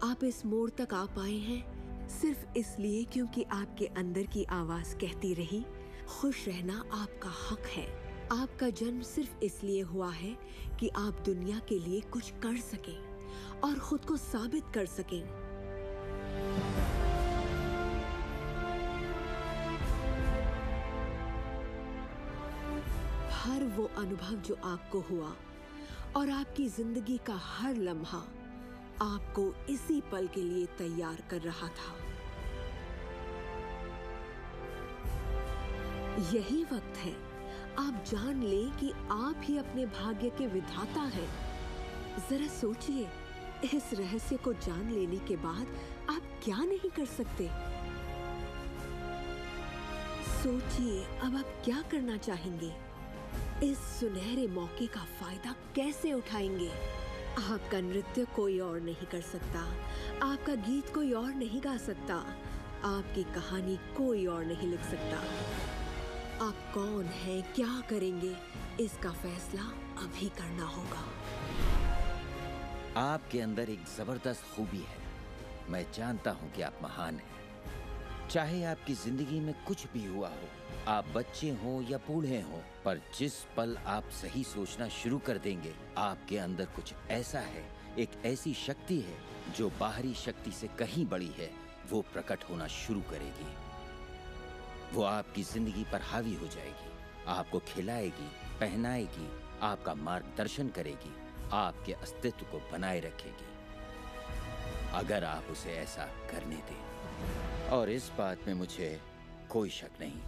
आप इस मोड़ तक आ पाए हैं सिर्फ इसलिए क्योंकि आपके अंदर की आवाज कहती रही, खुश रहना आपका हक है। आपका जन्म सिर्फ इसलिए हुआ है कि आप दुनिया के लिए कुछ कर सकें और खुद को साबित कर सकें। हर वो अनुभव जो आपको हुआ और आपकी जिंदगी का हर लम्हा आपको इसी पल के लिए तैयार कर रहा था। यही वक्त है आप जान लें कि आप ही अपने भाग्य के विधाता हैं। जरा सोचिए, इस रहस्य को जान लेने के बाद आप क्या नहीं कर सकते? सोचिए, अब आप क्या करना चाहेंगे? इस सुनहरे मौके का फायदा कैसे उठाएंगे? आपका नृत्य कोई और नहीं कर सकता, आपका गीत कोई और नहीं गा सकता, आपकी कहानी कोई और नहीं लिख सकता। आप कौन हैं, क्या करेंगे, इसका फैसला अभी करना होगा। आपके अंदर एक जबरदस्त खूबी है। मैं जानता हूं कि आप महान हैं। चाहे आपकी जिंदगी में कुछ भी हुआ हो, आप बच्चे हों या बूढ़े हों, पर जिस पल आप सही सोचना शुरू कर देंगे, आपके अंदर कुछ ऐसा है, एक ऐसी शक्ति है जो बाहरी शक्ति से कहीं बड़ी है, वो प्रकट होना शुरू करेगी। वो आपकी जिंदगी पर हावी हो जाएगी, आपको खिलाएगी, पहनाएगी, आपका मार्गदर्शन करेगी, आपके अस्तित्व को बनाए रखेगी, अगर आप उसे ऐसा करने दें। और इस बात में मुझे कोई शक नहीं।